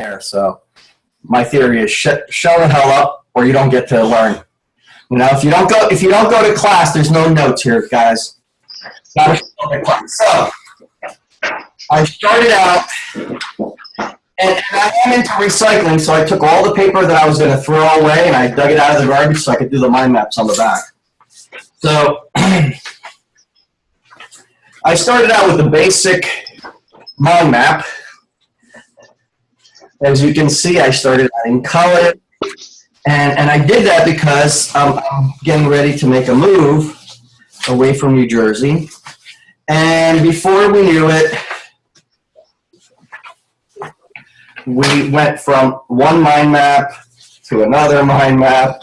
there. So my theory is shut the hell up, or you don't get to learn. You know, if you don't go to class, there's no notes here, guys. So I started out, and I am into recycling, so I took all the paper that I was going to throw away, and I dug it out of the garbage so I could do the mind maps on the back. So I started out with the basic mind map. As you can see, I started in color, and I did that because I'm getting ready to make a move away from New Jersey. And before we knew it, we went from one mind map to another mind map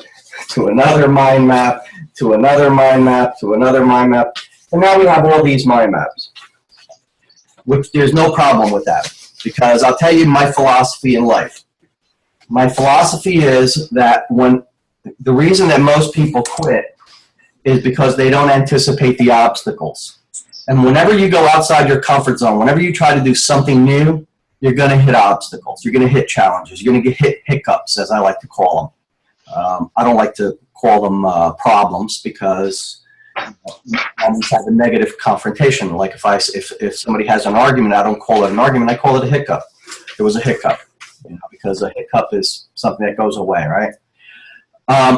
to another mind map to another mind map to another mind map. And now we have all these mind maps, which there's no problem with that, because I'll tell you my philosophy in life. My philosophy is that the reason that most people quit is because they don't anticipate the obstacles. And whenever you go outside your comfort zone, whenever you try to do something new, you're going to hit obstacles. You're going to hit challenges. You're going to hit hiccups, as I like to call them. I don't like to call them problems, because problems have a negative confrontation. Like if somebody has an argument, I don't call it an argument. I call it a hiccup. There was a hiccup, because a hiccup is something that goes away, right?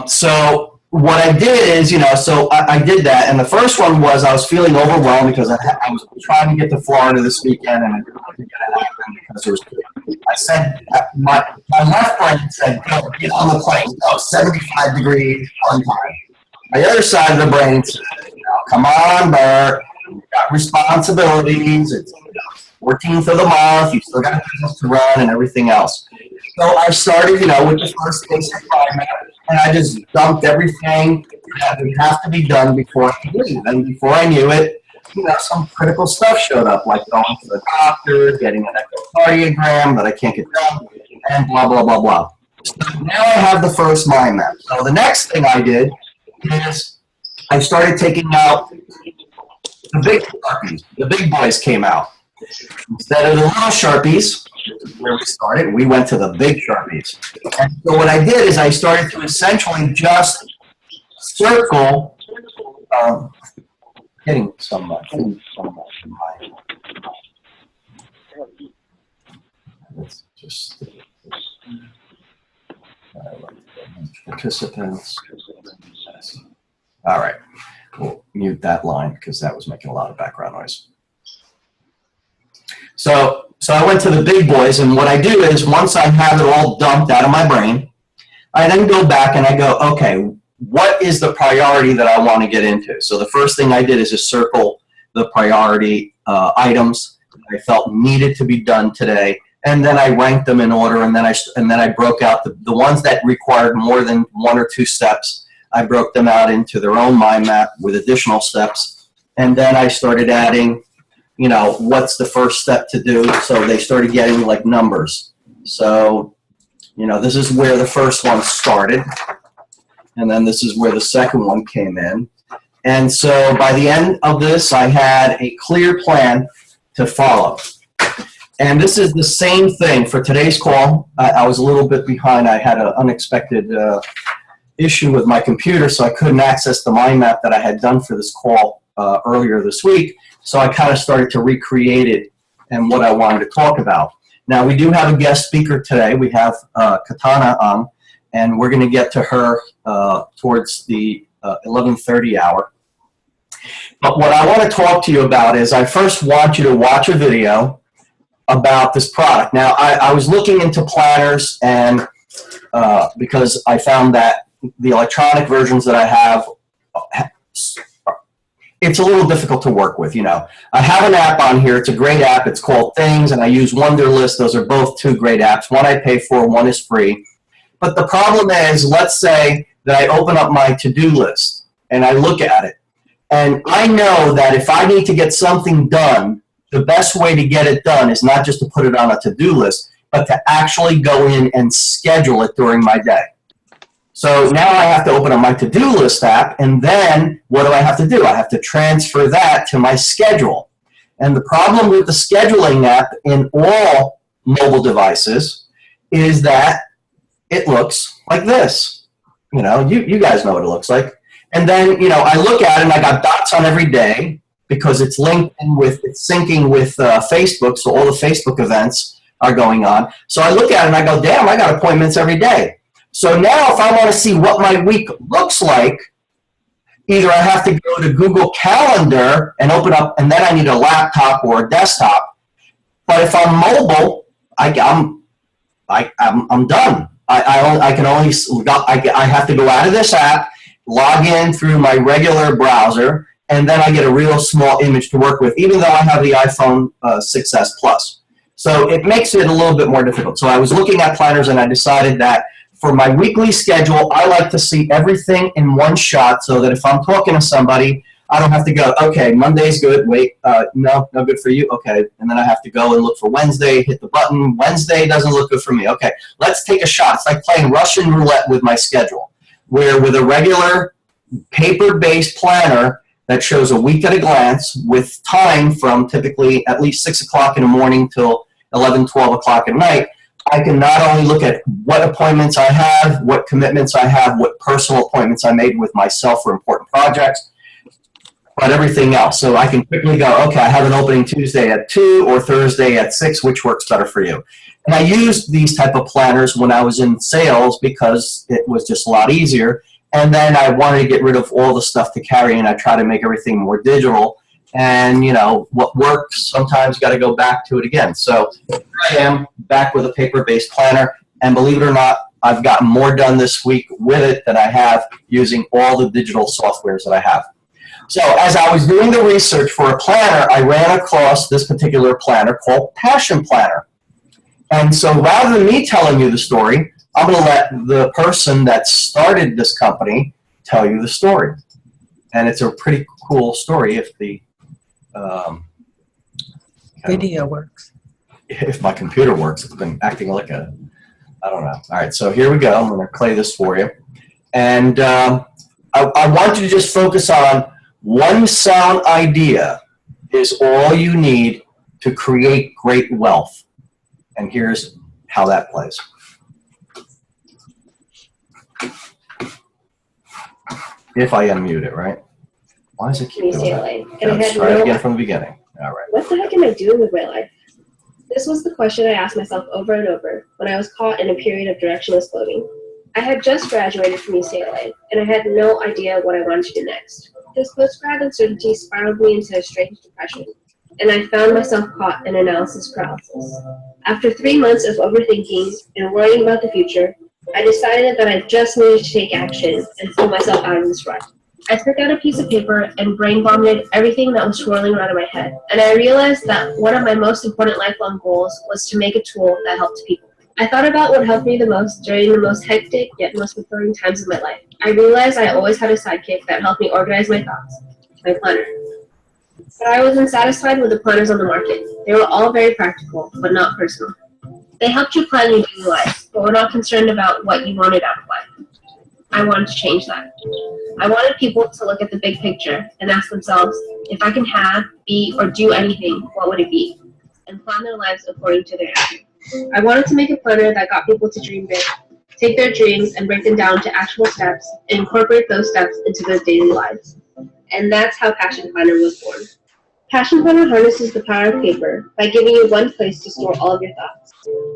So what I did is, so I did that, and the first one was I was feeling overwhelmed because I was trying to get to Florida this weekend, and I didn't get it happen because it was. I said my left brain said, "Go get on the plane, go 75 degrees one time." My other side of the brain said, "Come on, Bert, you got responsibilities. It's 14th of the month. You still got business to run and everything else." So I started, with the first basic mind, and I just dumped everything that would have to be done before I could leave. And before I knew it, some critical stuff showed up, like going to the doctor, getting an echocardiogram that I can't get done, and blah, blah, blah, blah. So now I have the first mind map. So the next thing I did is I started taking out the big Sharpies. The big boys came out. Instead of the little Sharpies, where we started, we went to the big Sharpies. And so what I did is I started to essentially just circle, getting some let's just participants. All right, we'll mute that line because that was making a lot of background noise. So I went to the big boys, and what I do is once I have it all dumped out of my brain, I then go back and I go, okay, what is the priority that I want to get into? So the first thing I did is just circle the priority items that I felt needed to be done today, and then I ranked them in order, and then I broke out the ones that required more than one or two steps. I broke them out into their own mind map with additional steps, and then I started adding, what's the first step to do? So they started getting like numbers. So, this is where the first one started, and then this is where the second one came in. And so by the end of this, I had a clear plan to follow. And this is the same thing for today's call. I was a little bit behind. I had an unexpected issue with my computer, so I couldn't access the mind map that I had done for this call earlier this week. So I kind of started to recreate it and what I wanted to talk about. Now, we do have a guest speaker today. We have Katana on, and we're going to get to her towards the 11:30 hour. But what I want to talk to you about is I first want you to watch a video about this product. Now, I was looking into planners, and because I found that the electronic versions that I have, it's a little difficult to work with, I have an app on here. It's a great app. It's called Things, and I use Wunderlist. Those are both two great apps. One I pay for, one is free. But the problem is, let's say that I open up my to-do list, and I look at it. And I know that if I need to get something done, the best way to get it done is not just to put it on a to-do list, but to actually go in and schedule it during my day. So now I have to open up my to-do list app, and then what do I have to do? I have to transfer that to my schedule. And the problem with the scheduling app in all mobile devices is that it looks like this. You know, you guys know what it looks like. And then, you know, I look at it and I got dots on every day because it's linked in with, it's syncing with Facebook, so all the Facebook events are going on. So I look at it and I go, damn, I got appointments every day. So now if I want to see what my week looks like, either I have to go to Google Calendar and open up, and then I need a laptop or a desktop. But if I'm mobile, I'm done. I can only, I have to go out of this app, log in through my regular browser, and then I get a real small image to work with, even though I have the iPhone 6S Plus. So it makes it a little bit more difficult. So I was looking at planners and I decided that for my weekly schedule, I like to see everything in one shot so that if I'm talking to somebody, I don't have to go, okay, Monday's good, wait, no good for you, okay. And then I have to go and look for Wednesday, hit the button, Wednesday doesn't look good for me, okay. Let's take a shot. It's like playing Russian roulette with my schedule, where with a regular paper-based planner that shows a week at a glance with time from typically at least 6 o'clock in the morning till 11, 12 o'clock at night, I can not only look at what appointments I have, what commitments I have, what personal appointments I made with myself for important projects, but everything else. So I can quickly go, okay, I have an opening Tuesday at 2 or Thursday at 6, which works better for you? And I used these type of planners when I was in sales because it was just a lot easier. And then I wanted to get rid of all the stuff to carry, and I try to make everything more digital. And, you know, what works, sometimes got to go back to it again. So here I am back with a paper-based planner, and believe it or not, I've gotten more done this week with it than I have using all the digital softwares that I have. So as I was doing the research for a planner, I ran across this particular planner called Passion Planner. And so rather than me telling you the story, I'm going to let the person that started this company tell you the story. And it's a pretty cool story if the video works. If my computer works. It's been acting like a, I don't know. All right, so here we go. I'm going to play this for you. And I want you to just focus on one sound idea is all you need to create great wealth. And here's how that plays. If I unmute it, right? Why does it keep doing that? Okay, let's try it again from the beginning. All right. What the heck am I doing with my life? This was the question I asked myself over and over when I was caught in a period of directionless floating. I had just graduated from UCLA, and I had no idea what I wanted to do next. This post-grad uncertainty spiraled me into a strange depression, and I found myself caught in analysis paralysis. After 3 months of overthinking and worrying about the future, I decided that I just needed to take action and pull myself out of this rut. I took out a piece of paper and brain vomited everything that was swirling around in my head, and I realized that one of my most important lifelong goals was to make a tool that helped people. I thought about what helped me the most during the most hectic yet most fulfilling times of my life. I realized I always had a sidekick that helped me organize my thoughts, my planner. But I wasn't satisfied with the planners on the market. They were all very practical, but not personal. They helped you plan your daily life, but were not concerned about what you wanted out of life. I wanted to change that. I wanted people to look at the big picture and ask themselves, if I can have, be, or do anything, what would it be? And plan their lives according to their answer. I wanted to make a planner that got people to dream big, take their dreams and break them down to actual steps, and incorporate those steps into their daily lives. And that's how Passion Planner was born. Passion Planner harnesses the power of paper by giving you one place to store all of your thoughts.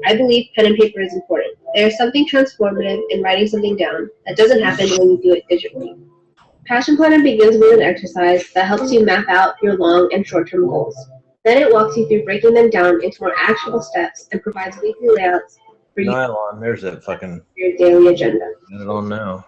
I believe pen and paper is important. There is something transformative in writing something down that doesn't happen when you do it digitally. Passion Planner begins with an exercise that helps you map out your long and short-term goals. Then it walks you through breaking them down into more actionable steps and provides weekly layouts for you. Nylon, there's that fucking. Your daily agenda. Get it on now.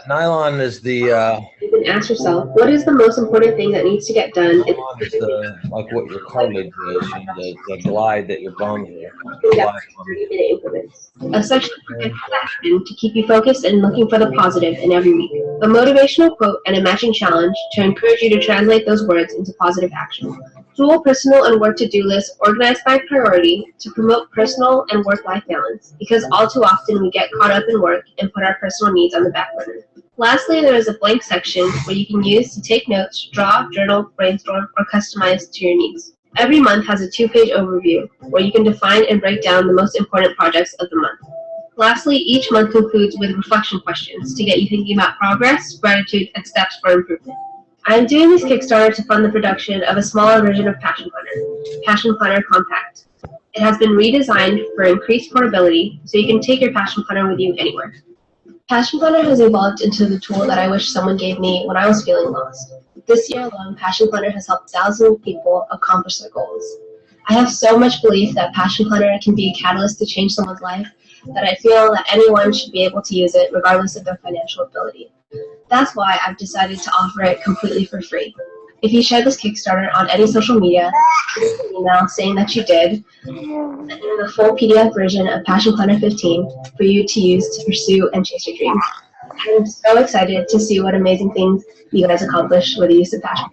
Nylon is the. You can ask yourself, what is the most important thing that needs to get done? Nylon is the, like what your cartilage is, the glide that your bones are. 30-minute increments. A section for action to keep you focused and looking for the positive in every week. A motivational quote and a matching challenge to encourage you to translate those words into positive action. Dual personal and work to-do lists organized by priority to promote personal and work-life balance, because all too often we get caught up in work and put our personal needs on the back burner. Lastly, there is a blank section where you can use to take notes, draw, journal, brainstorm, or customize to your needs. Every month has a 2-page overview where you can define and break down the most important projects of the month. Lastly, each month concludes with reflection questions to get you thinking about progress, gratitude, and steps for improvement. I am doing this Kickstarter to fund the production of a smaller version of Passion Planner Compact. It has been redesigned for increased portability, so you can take your Passion Planner with you anywhere. Passion Planner has evolved into the tool that I wish someone gave me when I was feeling lost. This year alone, Passion Planner has helped thousands of people accomplish their goals. I have so much belief that Passion Planner can be a catalyst to change someone's life that I feel that anyone should be able to use it regardless of their financial ability. That's why I've decided to offer it completely for free. If you share this Kickstarter on any social media, send an email saying that you did, and there's a full PDF version of Passion Planner 15 for you to use to pursue and chase your dreams. I'm so excited to see what amazing things you guys accomplish with the use of Passion.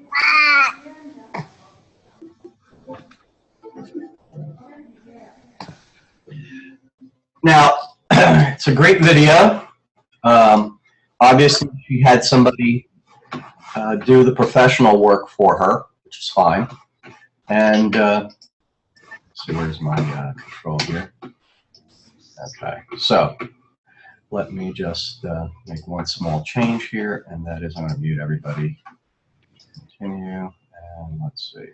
Now, it's a great video. Obviously, she had somebody do the professional work for her, which is fine. And let's see, where's my control here? Okay, so let me just make one small change here, and that is I'm going to mute everybody. Continue, and let's see.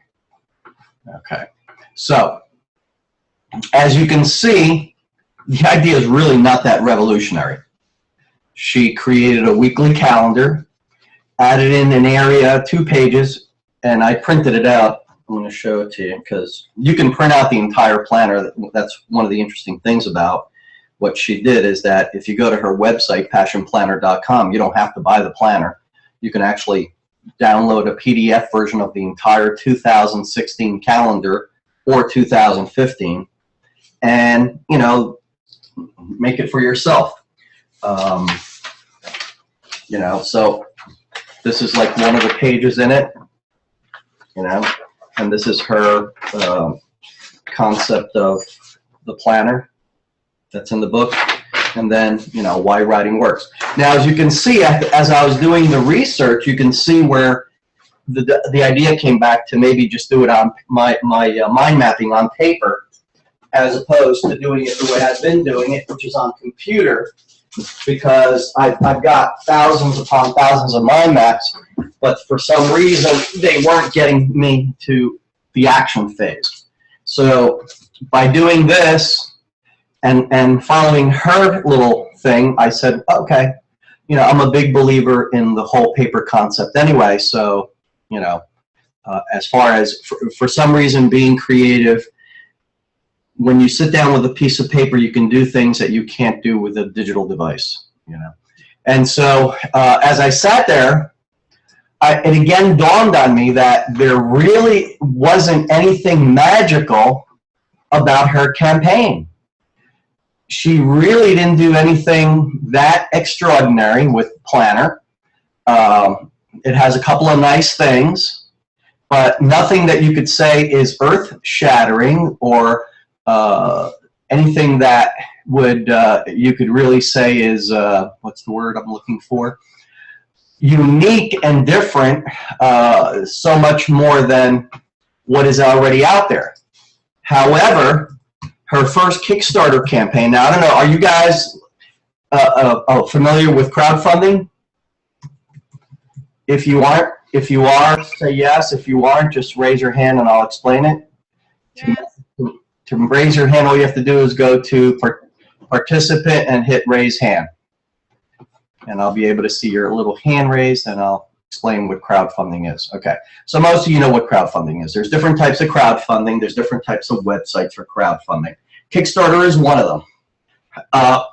Okay, so as you can see, the idea is really not that revolutionary. She created a weekly calendar, added in an area, 2 pages, and I printed it out. I'm going to show it to you because you can print out the entire planner. That's one of the interesting things about what she did is that if you go to her website, passionplanner.com, you don't have to buy the planner. You can actually download a PDF version of the entire 2016 calendar or 2015 and, you know, make it for yourself. You know, so this is like one of the pages in it, you know, and this is her concept of the planner that's in the book, and then, you know, why writing works. Now, as you can see, as I was doing the research, you can see where the idea came back to maybe just do it on my mind mapping on paper, as opposed to doing it the way I've been doing it, which is on computer, because I've got thousands upon thousands of mind maps, but for some reason they weren't getting me to the action phase. So by doing this and following her little thing, I said, okay, you know, I'm a big believer in the whole paper concept anyway, so, you know, as far as for some reason being creative, when you sit down with a piece of paper, you can do things that you can't do with a digital device, you know. And so as I sat there, it again dawned on me that there really wasn't anything magical about her campaign. She really didn't do anything that extraordinary with Planner. It has a couple of nice things, but nothing that you could say is earth-shattering or anything that would you could really say is what's the word I'm looking for? Unique and different, so much more than what is already out there. However, her first Kickstarter campaign. Now I don't know. Are you guys familiar with crowdfunding? If you aren't, if you are, say yes. If you aren't, just raise your hand and I'll explain it. Yes. To raise your hand, all you have to do is go to participant and hit raise hand. And I'll be able to see your little hand raised, and I'll explain what crowdfunding is. Okay, so most of you know what crowdfunding is. There's different types of crowdfunding. There's different types of websites for crowdfunding. Kickstarter is one of them.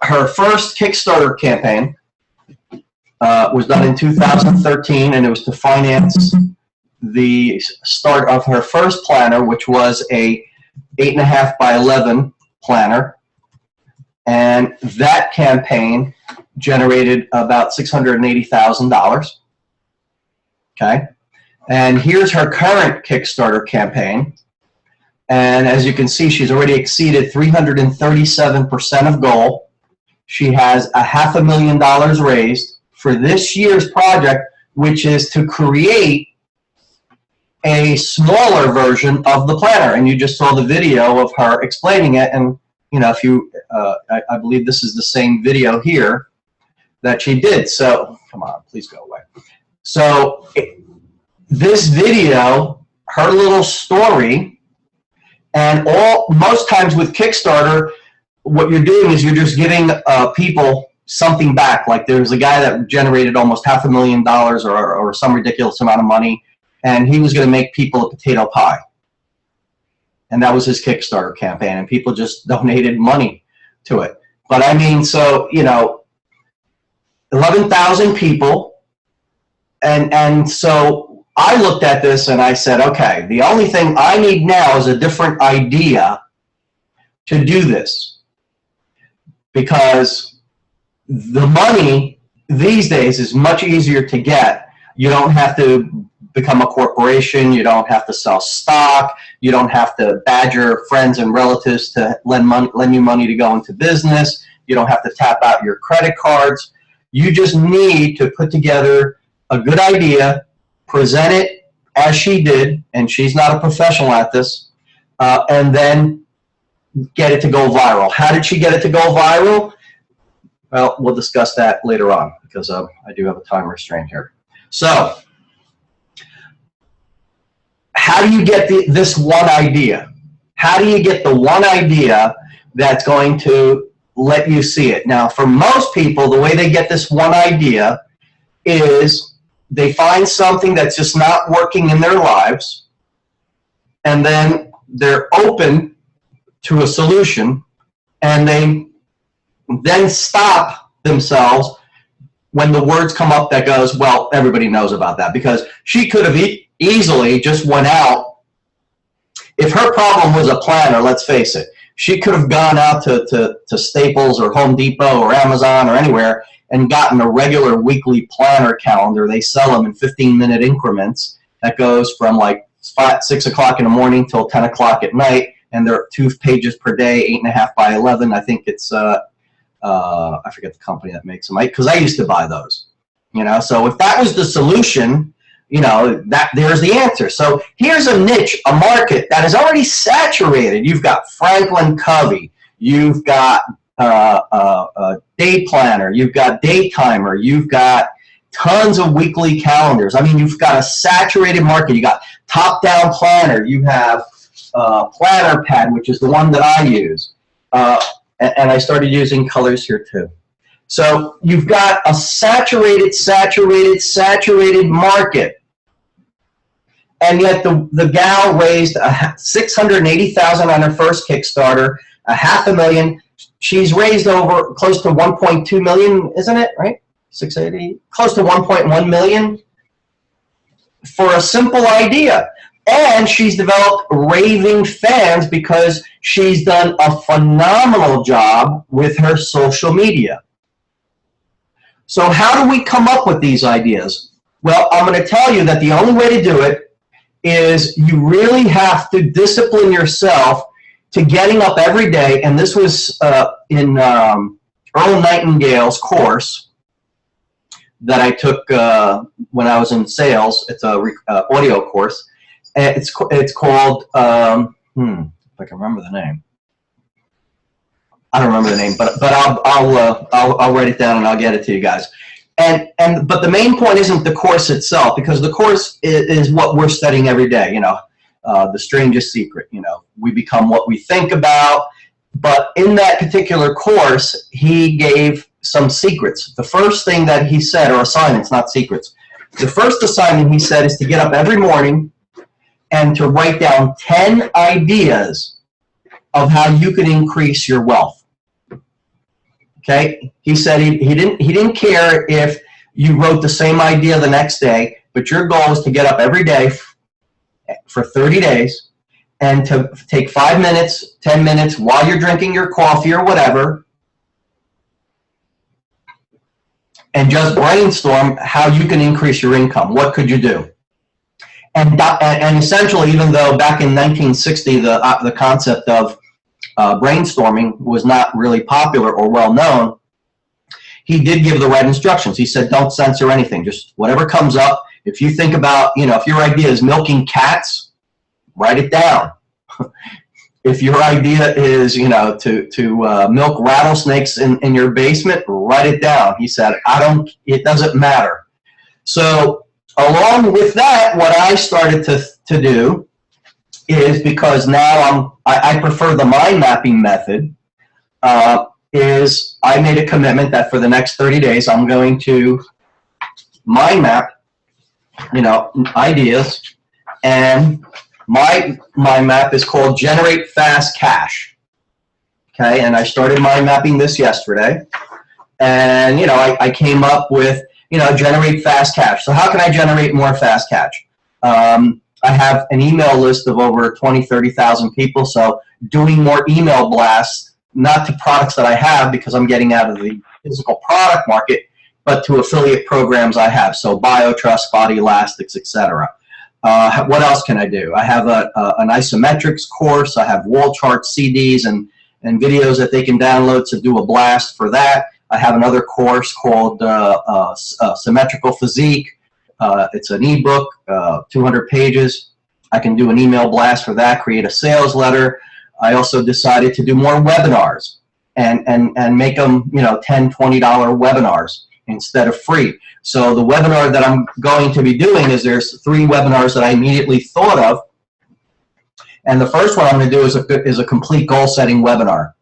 Her first Kickstarter campaign was done in 2013, and it was to finance the start of her first planner, which was a 8.5 by 11 planner, and that campaign generated about $680,000. Okay, and here's her current Kickstarter campaign, and as you can see, she's already exceeded 337% of goal. She has $500,000 raised for this year's project, which is to create a smaller version of the planner, and you just saw the video of her explaining it. And if you, I believe this is the same video here that she did. So come on, please go away. So this video, her little story, and most times with Kickstarter, what you're doing is you're just giving people something back. Like there's a guy that generated almost $500,000 or some ridiculous amount of money, and he was going to make people a potato pie. And that was his Kickstarter campaign, and people just donated money to it. But I mean, so, 11,000 people, and so I looked at this and I said, okay, the only thing I need now is a different idea to do this, because the money these days is much easier to get. You don't have to become a corporation. You don't have to sell stock. You don't have to badger friends and relatives to lend you money to go into business. You don't have to tap out your credit cards. You just need to put together a good idea, present it as she did, and she's not a professional at this, and then get it to go viral. How did she get it to go viral? Well, we'll discuss that later on, because I do have a time restraint here. So, how do you get this one idea? How do you get the one idea that's going to let you see it? Now, for most people, the way they get this one idea is they find something that's just not working in their lives, and then they're open to a solution, and they then stop themselves when the words come up that goes, well, everybody knows about that. Because she could have easily just went out. If her problem was a planner, let's face it, she could have gone out to Staples or Home Depot or Amazon or anywhere and gotten a regular weekly planner calendar. They sell them in 15-minute increments that goes from like 6 o'clock in the morning till 10 o'clock at night, and they're 2 pages per day, 8.5 by 11. I think it's I forget the company that makes them, because I used to buy those. So if that was the solution, there's the answer. So here's a niche, a market that is already saturated. You've got Franklin Covey, you've got Day Planner, you've got Day Timer, you've got tons of weekly calendars. I mean, you've got a saturated market. You got Top Down Planner, you have Planner Pad, which is the one that I use. And I started using colors here too. So you've got a saturated market. And yet the gal raised $680,000 on her first Kickstarter, $500,000. She's raised over close to 1.2 million, isn't it? Right? 680, close to 1.1 million for a simple idea. And she's developed raving fans because she's done a phenomenal job with her social media. So how do we come up with these ideas? Well, I'm going to tell you that the only way to do it is you really have to discipline yourself to getting up every day. And this was in Earl Nightingale's course that I took when I was in sales. It's an audio course. It's called, if I can remember the name. I don't remember the name, but I'll write it down and I'll get it to you guys. But the main point isn't the course itself, because the course is what we're studying every day. The strangest secret. We become what we think about. But in that particular course, he gave some secrets. The first thing that he said, or assignments, not secrets. The first assignment he said is to get up every morning and to write down 10 ideas of how you can increase your wealth. Okay? He said he didn't care if you wrote the same idea the next day, but your goal is to get up every day for 30 days and to take 5 minutes, 10 minutes while you're drinking your coffee or whatever, and just brainstorm how you can increase your income. What could you do? And essentially, even though back in 1960 the concept of brainstorming was not really popular or well known, he did give the right instructions. He said, don't censor anything. Just whatever comes up, If you think about, if your idea is milking cats, write it down. If your idea is, to milk rattlesnakes in your basement, write it down. He said, it doesn't matter. So along with that, what I started to do is, because now I prefer the mind mapping method, is I made a commitment that for the next 30 days, I'm going to mind map, ideas, and my mind map is called Generate Fast Cash. Okay, and I started mind mapping this yesterday, and I came up with generate fast cash. So how can I generate more fast cash? I have an email list of over 20, 30,000 people, so doing more email blasts, not to products that I have because I'm getting out of the physical product market, but to affiliate programs I have, so BioTrust, Spot Elastics, etc. What else can I do? I have an isometrics course. I have wall chart CDs and videos that they can download to do a blast for that. I have another course called Symmetrical Physique. It's an ebook, 200 pages. I can do an email blast for that, create a sales letter. I also decided to do more webinars and make them, $10, $20 webinars instead of free. So the webinar that I'm going to be doing there's 3 webinars that I immediately thought of. And the first one I'm going to do is a complete goal setting webinar.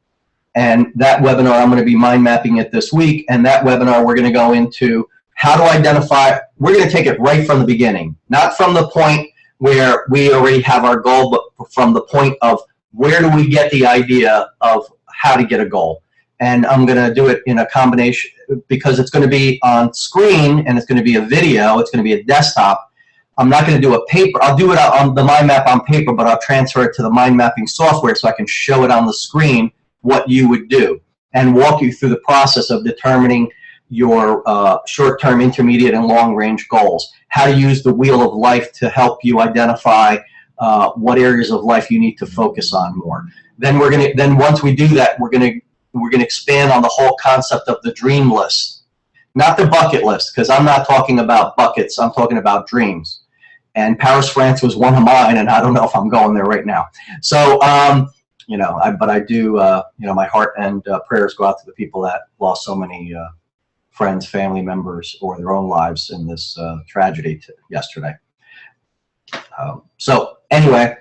And that webinar, I'm going to be mind mapping it this week. And that webinar, we're going to go into how to identify, we're going to take it right from the beginning, not from the point where we already have our goal, but from the point of where do we get the idea of how to get a goal. And I'm going to do it in a combination, because it's going to be on screen and it's going to be a video, it's going to be a desktop. I'm not going to do a paper. I'll do it on the mind map on paper, but I'll transfer it to the mind mapping software so I can show it on the screen what you would do and walk you through the process of determining your short-term, intermediate, and long-range goals. How to use the wheel of life to help you identify what areas of life you need to focus on more. Then once we do that, we're gonna expand on the whole concept of the dream list, not the bucket list, because I'm not talking about buckets. I'm talking about dreams. And Paris, France was one of mine, and I don't know if I'm going there right now. So, but I do. My heart and prayers go out to the people that lost so many friends, family members, or their own lives in this tragedy yesterday. So anyway,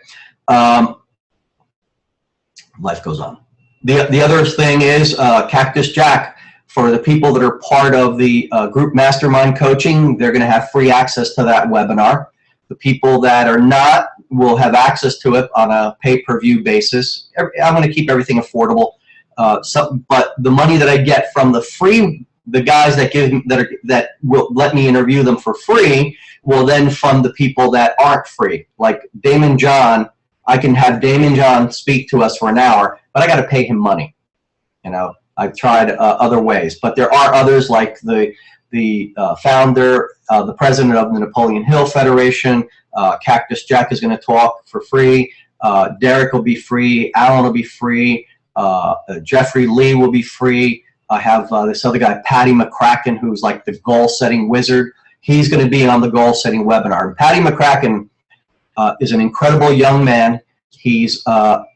life goes on. The other thing is Cactus Jack. For the people that are part of the group mastermind coaching, they're going to have free access to that webinar. The people that are not will have access to it on a pay-per-view basis. I'm going to keep everything affordable. But the money that I get from the guys that will let me interview them for free will then fund the people that aren't free. Like Damon John, I can have Damon John speak to us for an hour, but I got to pay him money. I've tried other ways, but there are others like the founder, the president of the Napoleon Hill Federation. Cactus Jack is going to talk for free. Derek will be free. Alan will be free. Jeffrey Lee will be free. I have this other guy, Patty McCracken, who's like the goal-setting wizard. He's going to be on the goal-setting webinar. Patty McCracken is an incredible young man. He's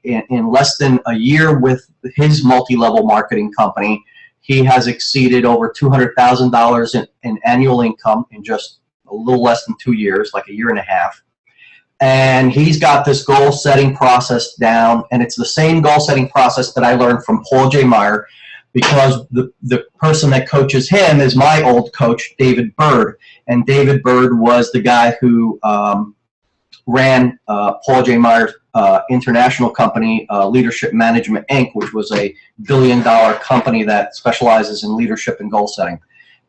in less than a year with his multi-level marketing company. He has exceeded over $200,000 in annual income in just a little less than 2 years, like a year and a half. And he's got this goal-setting process down, and it's the same goal-setting process that I learned from Paul J. Meyer, because the person that coaches him is my old coach, David Bird. And David Bird was the guy who ran Paul J. Meyer's international company, Leadership Management, Inc., which was a billion-dollar company that specializes in leadership and goal setting.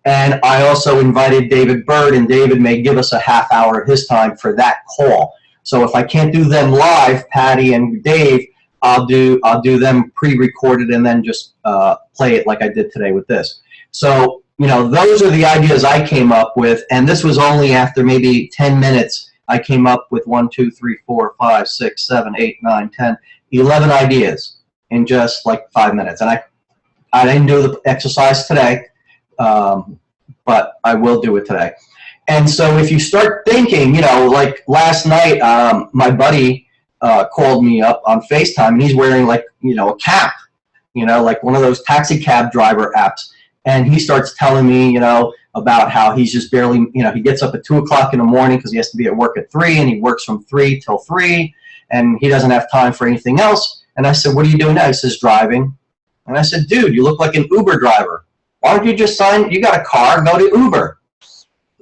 And I also invited David Bird, and David may give us a half hour of his time for that call. So if I can't do them live, Patty and Dave, I'll do them pre-recorded and then just play it like I did today with this. So, those are the ideas I came up with, and this was only after maybe 10 minutes. I came up with 1, 2, 3, 4, 5, 6, 7, 8, 9, 10, 11 ideas in just like 5 minutes. And I didn't do the exercise today, but I will do it today. And so if you start thinking, like last night, my buddy called me up on FaceTime, and he's wearing like, a cap, like one of those taxi cab driver apps. And he starts telling me, about how he's just barely, he gets up at 2 o'clock in the morning because he has to be at work at 3, and he works from 3 till 3, and he doesn't have time for anything else. And I said, what are you doing now? He says, driving. And I said, dude, you look like an Uber driver. Why don't you just you got a car, go to Uber.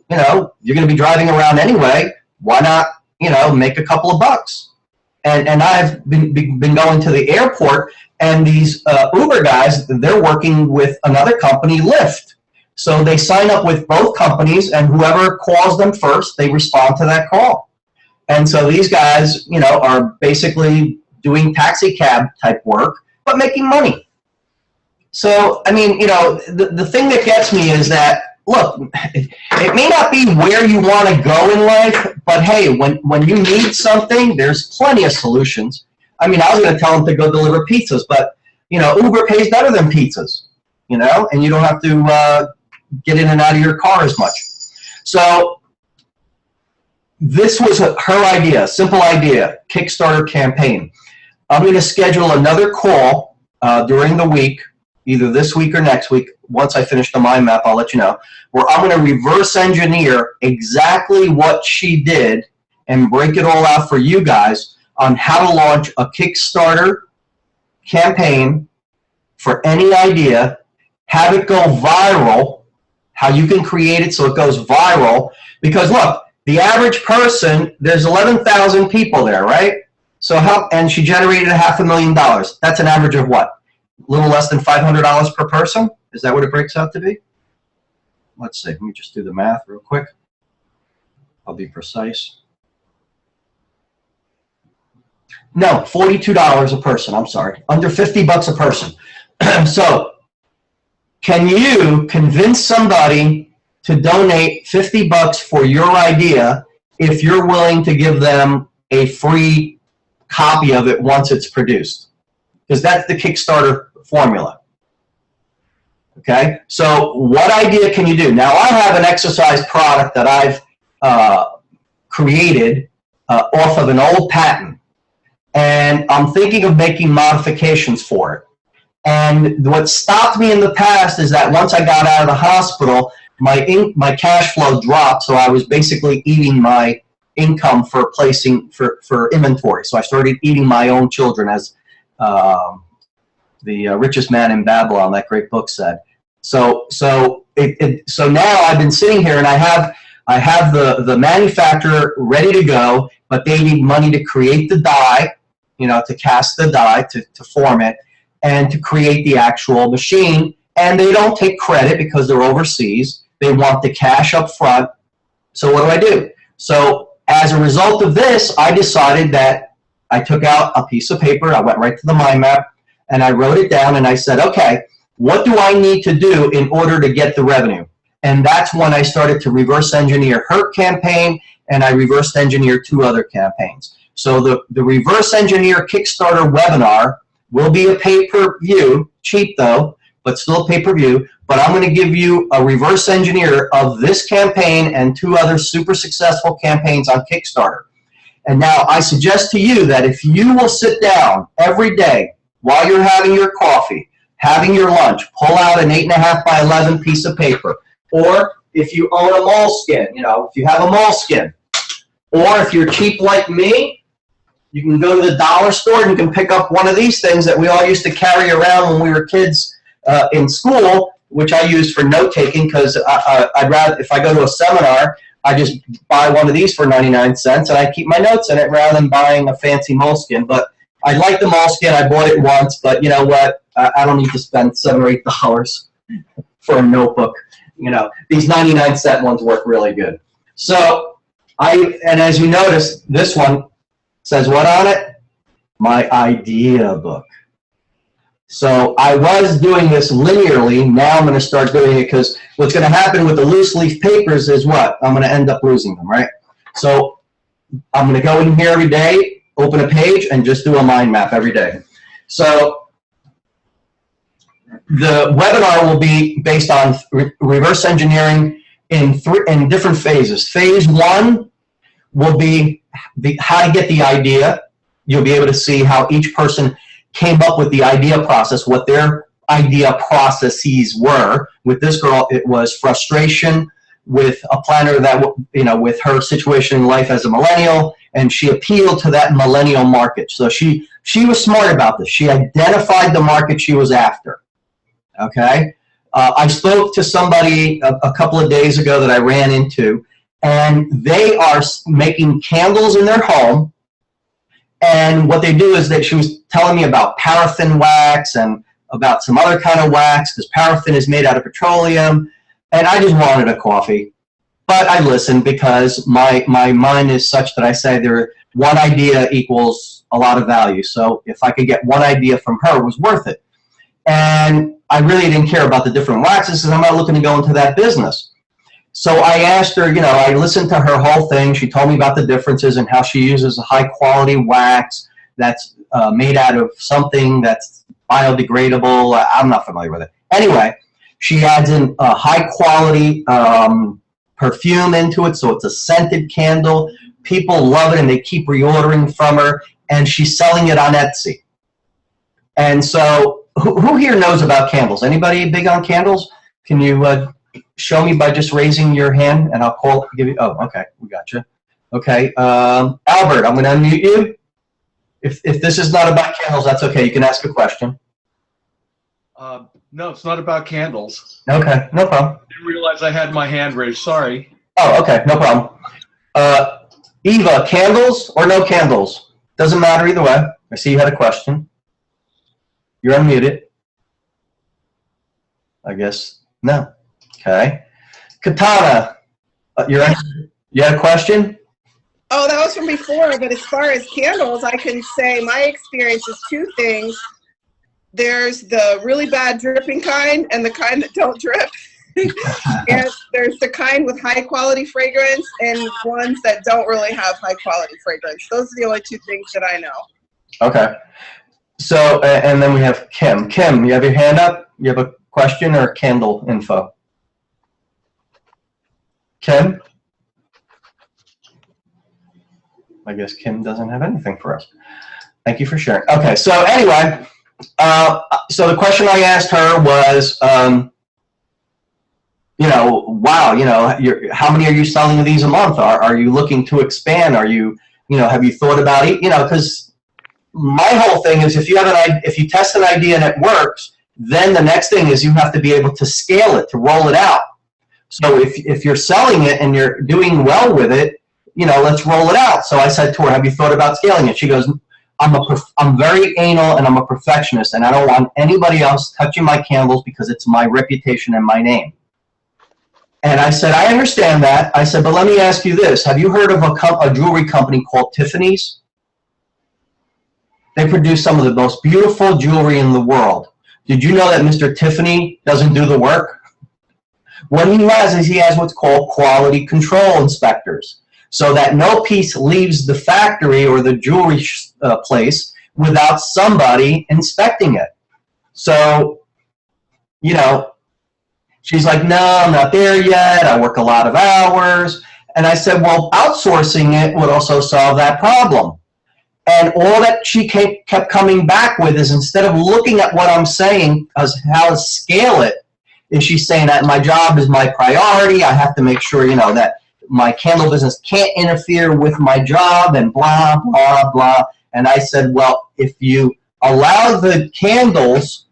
You're going to be driving around anyway. Why not, make a couple of bucks? And I've been going to the airport, and these Uber guys, they're working with another company, Lyft. So they sign up with both companies, and whoever calls them first, they respond to that call. And so these guys, are basically doing taxi cab type work, but making money. So, I mean, the thing that gets me is that, look, it may not be where you want to go in life, but hey, when you need something, there's plenty of solutions. I mean, I was going to tell them to go deliver pizzas, but, Uber pays better than pizzas, and you don't have to get in and out of your car as much. So this was her idea, simple idea, Kickstarter campaign. I'm going to schedule another call during the week, either this week or next week. Once I finish the mind map, I'll let you know, where I'm going to reverse engineer exactly what she did and break it all out for you guys on how to launch a Kickstarter campaign for any idea, have it go viral, how you can create it so it goes viral. Because look, the average person, there's 11,000 people there, right? So and she generated $500,000. That's an average of what? A little less than $500 per person? Is that what it breaks out to be? Let's see, let me just do the math real quick. I'll be precise. No, $42 a person, I'm sorry. Under 50 bucks a person. So, can you convince somebody to donate 50 bucks for your idea if you're willing to give them a free copy of it once it's produced? Because that's the Kickstarter formula. Okay, so what idea can you do? Now, I have an exercise product that I've created off of an old patent, and I'm thinking of making modifications for it. And what stopped me in the past is that once I got out of the hospital, my cash flow dropped, so I was basically eating my income for placing for inventory. So I started eating my own children, as the richest man in Babylon, that great book, said. So now I've been sitting here, and I have the manufacturer ready to go, but they need money to create the die, to cast the die, to form it, and to create the actual machine. And they don't take credit because they're overseas. They want the cash up front. So what do? So as a result of this, I decided that I took out a piece of paper, I went right to the mind map, and I wrote it down, and I said, okay, what do I need to do in order to get the revenue? And that's when I started to reverse engineer her campaign, and I reverse engineered 2 other campaigns. So the reverse engineer Kickstarter webinar will be a pay-per-view, cheap though, but still pay-per-view. But I'm going to give you a reverse engineer of this campaign and 2 other super successful campaigns on Kickstarter. And now I suggest to you that if you will sit down every day while you're having your coffee, having your lunch, pull out an 8.5 by 11 piece of paper, or if you own a moleskin, if you have a moleskin, or if you're cheap like me, you can go to the dollar store and you can pick up one of these things that we all used to carry around when we were kids in school, which I use for note-taking, because I'd rather, if I go to a seminar, I just buy one of these for 99 cents, and I keep my notes in it rather than buying a fancy moleskin. But I like the moleskin. I bought it once, but you know what? I don't need to spend $7 or $8 for a notebook. These 99-cent ones work really good. So and as you notice, this one says what on it? My idea book. So I was doing this linearly. Now I'm going to start doing it, because what's going to happen with the loose leaf papers is what? I'm going to end up losing them, right? So I'm going to go in here every day, open a page, and just do a mind map every day. So the webinar will be based on reverse engineering in different phases. Phase one will be how to get the idea. You'll be able to see how each person came up with the idea process, what their idea processes were. With this girl, it was frustration with a planner that, with her situation in life as a millennial, and she appealed to that millennial market. So she was smart about this. She identified the market she was after. Okay? I spoke to somebody a couple of days ago that I ran into, and they are making candles in their home. And what they do is that she was telling me about paraffin wax and about some other kind of wax, because paraffin is made out of petroleum. And I just wanted a coffee. But I listened because my mind is such that I say one idea equals a lot of value. So if I could get one idea from her, it was worth it. And I really didn't care about the different waxes because I'm not looking to go into that business. So I asked her, I listened to her whole thing. She told me about the differences and how she uses a high quality wax that's made out of something that's biodegradable. I'm not familiar with it. Anyway, she adds in a high quality perfume into it, so it's a scented candle. People love it and they keep reordering from her, and she's selling it on Etsy. And so who here knows about candles? Anybody big on candles? Can you show me by just raising your hand, and I'll give you, oh, okay, we got you. Okay, Albert, I'm going to unmute you. If this is not about candles, that's okay. You can ask a question. No, it's not about candles. Okay, no problem. I didn't realize I had my hand raised. Sorry. Oh, okay, no problem. Eva, candles or no candles? Doesn't matter either way. I see you had a question. You're unmuted. I guess no. Okay. Katana, you had a question? Oh, that was from before, but as far as candles, I can say my experience is two things. There's the really bad dripping kind and the kind that don't drip. And there's the kind with high quality fragrance and ones that don't really have high quality fragrance. Those are the only two things that I know. Okay. So, and then we have Kim. Kim, you have your hand up? You have a question or candle info? Kim? I guess Kim doesn't have anything for us. Thank you for sharing. Okay, so anyway, so the question I asked her was, wow, how many are you selling of these a month? Are you looking to expand? Are you, have you thought about it? Because my whole thing is if you test an idea and it works, then the next thing is you have to be able to scale it, to roll it out. So if you're selling it and you're doing well with it, let's roll it out. So I said to her, have you thought about scaling it? She goes, I'm very anal and I'm a perfectionist and I don't want anybody else touching my candles because it's my reputation and my name. And I said, I understand that. I said, but let me ask you this. Have you heard of a jewelry company called Tiffany's? They produce some of the most beautiful jewelry in the world. Did you know that Mr. Tiffany doesn't do the work? What he has is he has what's called quality control inspectors, so that no piece leaves the factory or the jewelry place without somebody inspecting it. So, she's like, no, I'm not there yet. I work a lot of hours. And I said, well, outsourcing it would also solve that problem. And all that she kept coming back with is instead of looking at what I'm saying as how to scale it, is she's saying that my job is my priority. I have to make sure, that my candle business can't interfere with my job and blah, blah, blah. And I said, well, if you allow the candles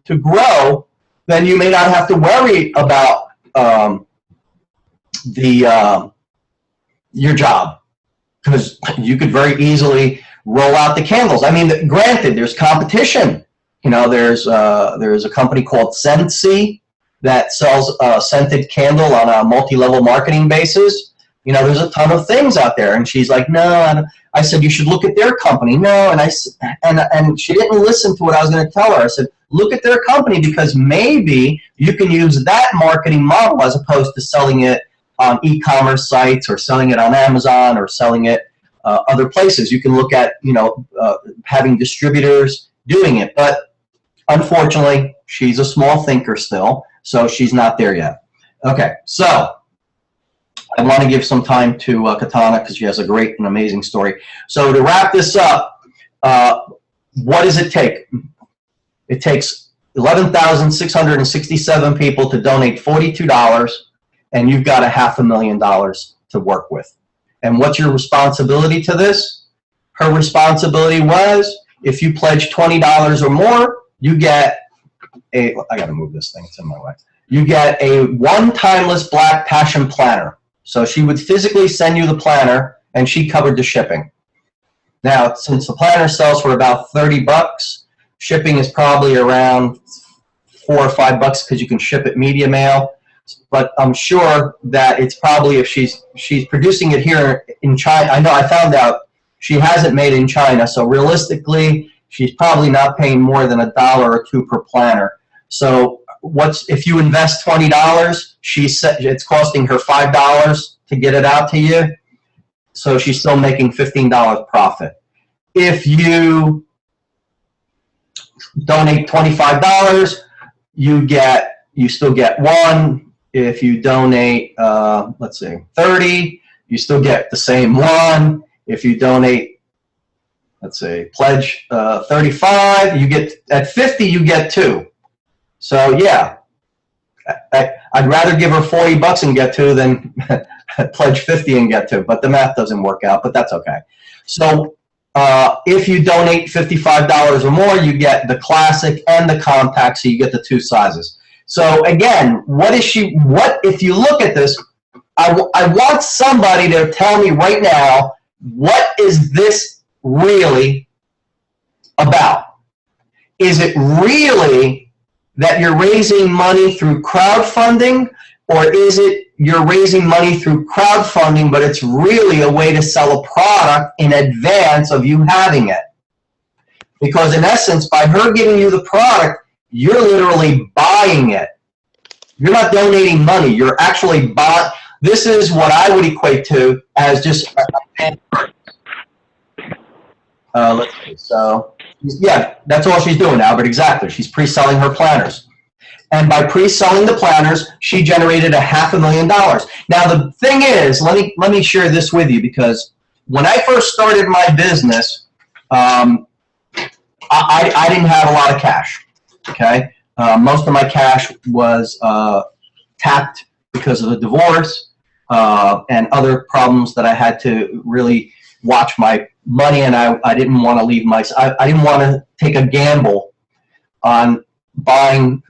to grow, then you may not have to worry about your job, because you could very easily roll out the candles. I mean, granted, there's competition. There's a company called Scentsy that sells a scented candle on a multi-level marketing basis. There's a ton of things out there. And she's like, no. I said, you should look at their company. No, and she didn't listen to what I was going to tell her. I said, look at their company, because maybe you can use that marketing model as opposed to selling it on e-commerce sites or selling it on Amazon or selling it other places. You can look at, having distributors doing it. But unfortunately, she's a small thinker still, so she's not there yet. Okay, so I want to give some time to Katana because she has a great and amazing story. So to wrap this up, what does it take? It takes 11,667 people to donate $42, and you've got $500,000 to work with. And what's your responsibility to this? Her responsibility was, if you pledge $20 or more, you get I gotta move this thing, it's in my way. You get a one-timeless black passion planner. So she would physically send you the planner, and she covered the shipping. Now, since the planner sells for about $30, shipping is probably around $4 or $5 because you can ship it media mail. But I'm sure that it's probably, if she's producing it here in China, I know I found out she has it made in China, so realistically, she's probably not paying more than $1 or $2 per planner. So if you invest $20, it's costing her $5 to get it out to you. So she's still making $15 profit. If you donate $25, you still get one. If you donate, let's see, 30, you still get the same one. If you donate, let's say, pledge 35, you get, at 50, you get 2. So yeah, I'd rather give her $40 and get 2 than pledge 50 and get 2, but the math doesn't work out, but that's okay. So if you donate $55 or more, you get the classic and the compact, so you get the 2 sizes. So again, if you look at this, I want somebody to tell me right now, what is this really about? Is it really that you're raising money through crowdfunding, or is it you're raising money through crowdfunding, but it's really a way to sell a product in advance of you having it? Because in essence, by her giving you the product, you're literally buying it. You're not donating money. You're actually buying. This is what I would equate to as just let's see. So yeah, that's all she's doing, Albert. Exactly. She's pre-selling her planners. And by pre-selling the planners, she generated $500,000. Now the thing is, let me share this with you, because when I first started my business, I didn't have a lot of cash. Okay, most of my cash was tapped because of the divorce and other problems that I had to really watch my money, and I didn't want to leave I didn't want to take a gamble on buying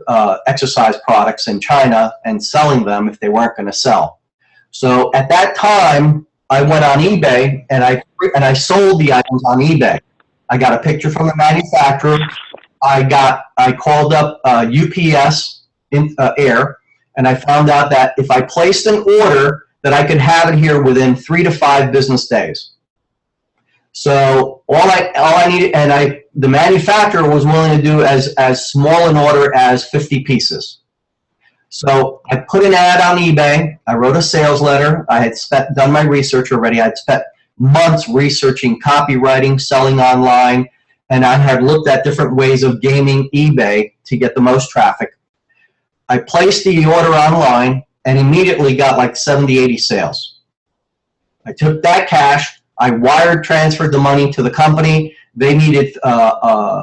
exercise products in China and selling them if they weren't going to sell. So at that time, I went on eBay and I sold the items on eBay. I got a picture from the manufacturer. I called up UPS in Air, and I found out that if I placed an order, that I could have it here within 3 to 5 business days. So all I needed, and the manufacturer was willing to do as small an order as 50 pieces. So I put an ad on eBay. I wrote a sales letter. I had done my research already. I had spent months researching copywriting, selling online, and I had looked at different ways of gaming eBay to get the most traffic. I placed the order online and immediately got like 70, 80 sales. I took that cash. I transferred the money to the company. They needed,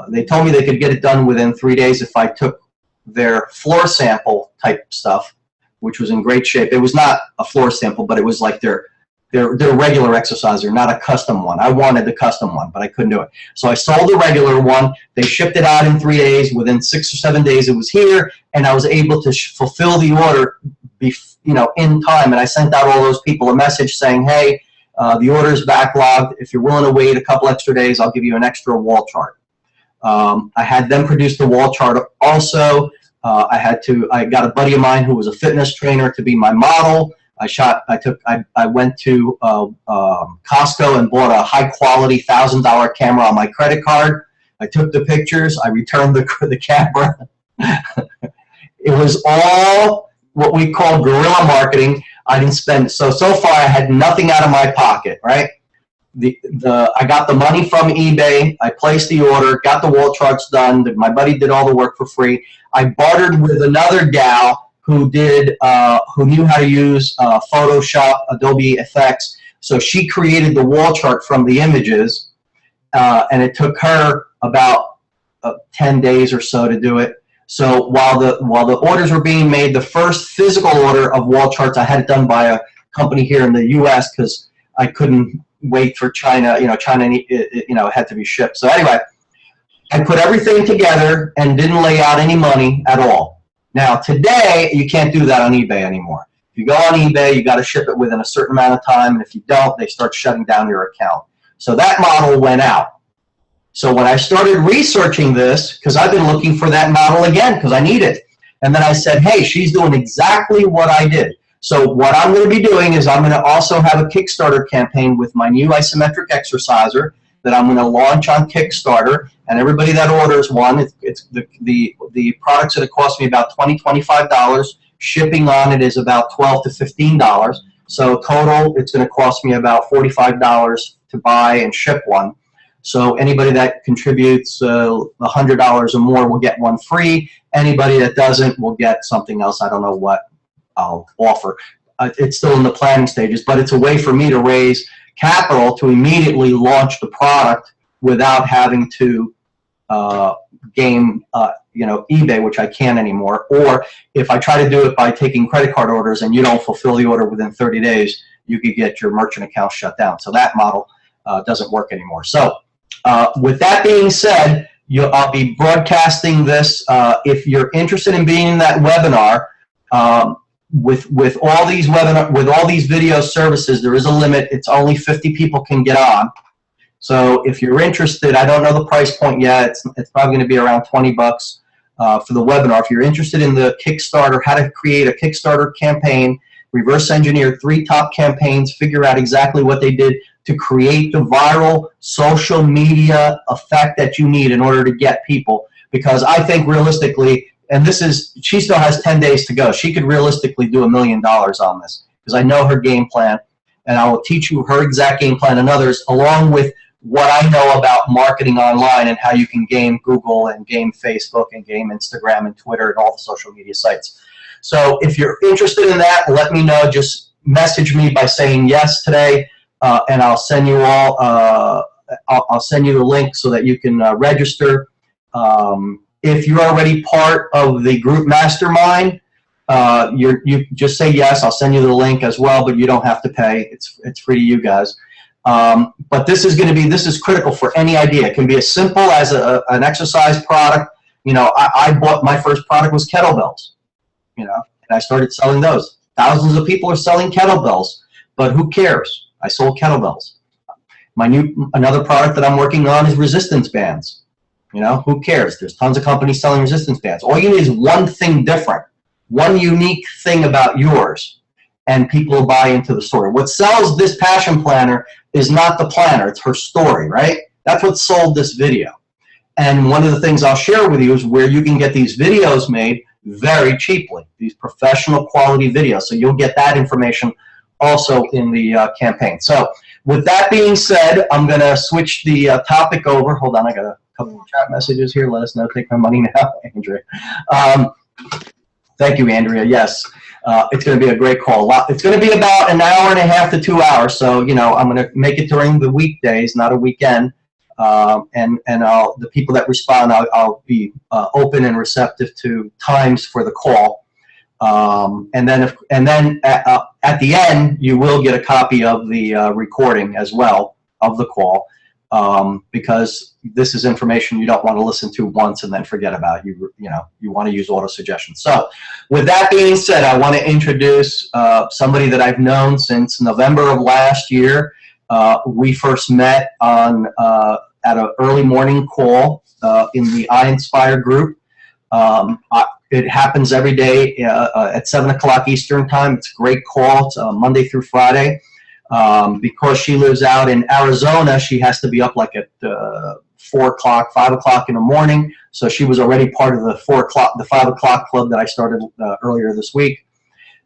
they told me they could get it done within 3 days if I took their floor sample type stuff, which was in great shape. It was not a floor sample, but it was like their regular exerciser, not a custom one. I wanted the custom one, but I couldn't do it. So I sold the regular one. They shipped it out in 3 days. Within 6 or 7 days, it was here, and I was able to fulfill the order, in time. And I sent out all those people a message saying, "Hey, the order is backlogged. If you're willing to wait a couple extra days, I'll give you an extra wall chart." I had them produce the wall chart also. I got a buddy of mine who was a fitness trainer to be my model. I went to Costco and bought a high quality $1,000 camera on my credit card. I took the pictures. I returned the camera. It was all what we call guerrilla marketing. I didn't spend, so far I had nothing out of my pocket, right? I got the money from eBay. I placed the order, got the wall charts done. My buddy did all the work for free. I bartered with another gal who knew how to use Photoshop, Adobe Effects. So she created the wall chart from the images, and it took her about 10 days or so to do it. So while the orders were being made, the first physical order of wall charts, I had it done by a company here in the U.S. because I couldn't wait for China. China, it had to be shipped. So anyway, I put everything together and didn't lay out any money at all. Now today, you can't do that on eBay anymore. If you go on eBay, you got to ship it within a certain amount of time, and if you don't, they start shutting down your account. So that model went out. So when I started researching this, because I've been looking for that model again, because I need it, and then I said, hey, she's doing exactly what I did. So what I'm going to be doing is I'm going to also have a Kickstarter campaign with my new isometric exerciser that I'm going to launch on Kickstarter, and everybody that orders one, it's the product's going to cost me about $20, $25. Shipping on it is about $12 to $15. So total, it's going to cost me about $45 to buy and ship one. So anybody that contributes $100 or more will get one free. Anybody that doesn't will get something else. I don't know what I'll offer. It's still in the planning stages, but it's a way for me to raise capital to immediately launch the product without having to game eBay, which I can't anymore. Or if I try to do it by taking credit card orders and you don't fulfill the order within 30 days, you could get your merchant account shut down. So that model doesn't work anymore. So with that being said, I'll be broadcasting this. If you're interested in being in that webinar, with all these video services, there is a limit. It's only 50 people can get on. So if you're interested, I don't know the price point yet. It's probably going to be around 20 bucks for the webinar. If you're interested in the Kickstarter, how to create a Kickstarter campaign, reverse engineer 3 top campaigns, figure out exactly what they did to create the viral social media effect that you need in order to get people. Because I think realistically, and she still has 10 days to go. She could realistically do $1 million on this because I know her game plan, and I will teach you her exact game plan and others, along with what I know about marketing online and how you can game Google and game Facebook and game Instagram and Twitter and all the social media sites. So if you're interested in that, let me know. Just message me by saying yes today, and I'll send you all. I'll send you the link so that you can register. If you're already part of the group mastermind, you just say yes. I'll send you the link as well, but you don't have to pay. It's free to you guys. But this is critical for any idea. It can be as simple as an exercise product. I bought, my first product was kettlebells, and I started selling those. Thousands of people are selling kettlebells, but who cares? I sold kettlebells. Another product that I'm working on is resistance bands. Who cares? There's tons of companies selling resistance bands. All you need is one thing different, one unique thing about yours, and people will buy into the story. What sells this passion planner is not the planner, it's her story, right? That's what sold this video. And one of the things I'll share with you is where you can get these videos made very cheaply, these professional quality videos. So you'll get that information also in the campaign. So with that being said, I'm going to switch the topic over. Hold on, I got a couple of chat messages here. Let us know. Take my money now, Andrea. Thank you, Andrea. Yes, it's going to be a great call. It's going to be about an hour and a half to 2 hours. So, I'm going to make it during the weekdays, not a weekend. And the people that respond, I'll be open and receptive to times for the call. And then at the end, you will get a copy of the recording as well of the call. Because this is information you don't want to listen to once and then forget about. You want to use auto suggestion. So with that being said, I want to introduce somebody that I've known since November of last year. We first met on at an early morning call in the iInspire group. It happens every day at 7 o'clock Eastern time. It's a great call. It's Monday through Friday. Because she lives out in Arizona, she has to be up like at 4 o'clock, 5 o'clock in the morning. So she was already part of the 5 o'clock club that I started earlier this week.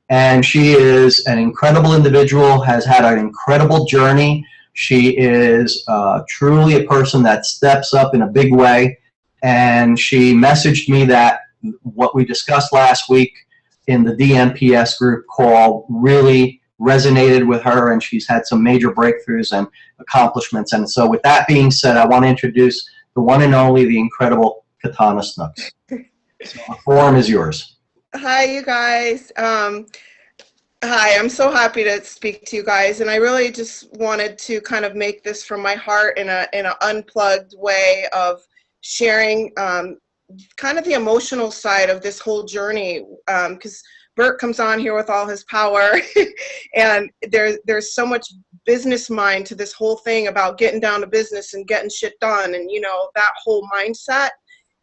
And she is an incredible individual, has had an incredible journey. She is truly a person that steps up in a big way. And she messaged me that what we discussed last week in the DMPS group call really resonated with her, and she's had some major breakthroughs and accomplishments. And so with that being said, I want to introduce the one and only, the incredible Katana Snooks. So the forum is yours. Hi, you guys. Hi, I'm so happy to speak to you guys, and I really just wanted to kind of make this from my heart in an unplugged way of sharing kind of the emotional side of this whole journey, because Bert comes on here with all his power, and there's so much business mind to this whole thing about getting down to business and getting shit done, and that whole mindset.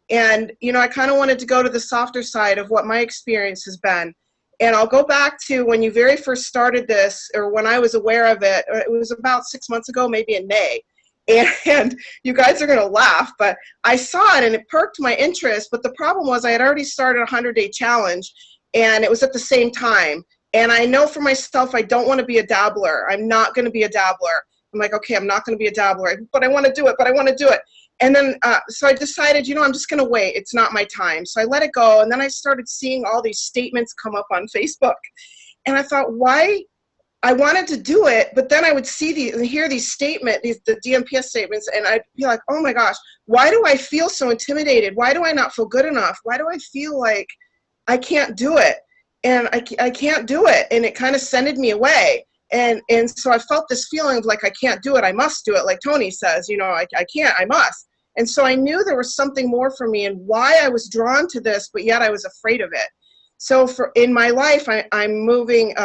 And I kind of wanted to go to the softer side of what my experience has been. And I'll go back to when you very first started this, or when I was aware of it. It was about 6 months ago, maybe in May. And you guys are going to laugh, but I saw it and it perked my interest. But the problem was I had already started a 100-day challenge, and it was at the same time. And I know for myself, I don't want to be a dabbler. I'm not going to be a dabbler. I'm like, okay, I'm not going to be a dabbler, but I want to do it. And then, so I decided, I'm just going to wait. It's not my time. So I let it go. And then I started seeing all these statements come up on Facebook. And I thought, why? I wanted to do it, but then I would hear these statements, the DMPS statements, and I'd be like, oh my gosh, why do I feel so intimidated? Why do I not feel good enough? Why do I feel like I can't do it? And I can't do it. And it kind of sended me away. And so I felt this feeling of like, I can't do it. I must do it. Like Tony says, I can't, I must. And so I knew there was something more for me and why I was drawn to this, but yet I was afraid of it. So in my life, I'm moving, it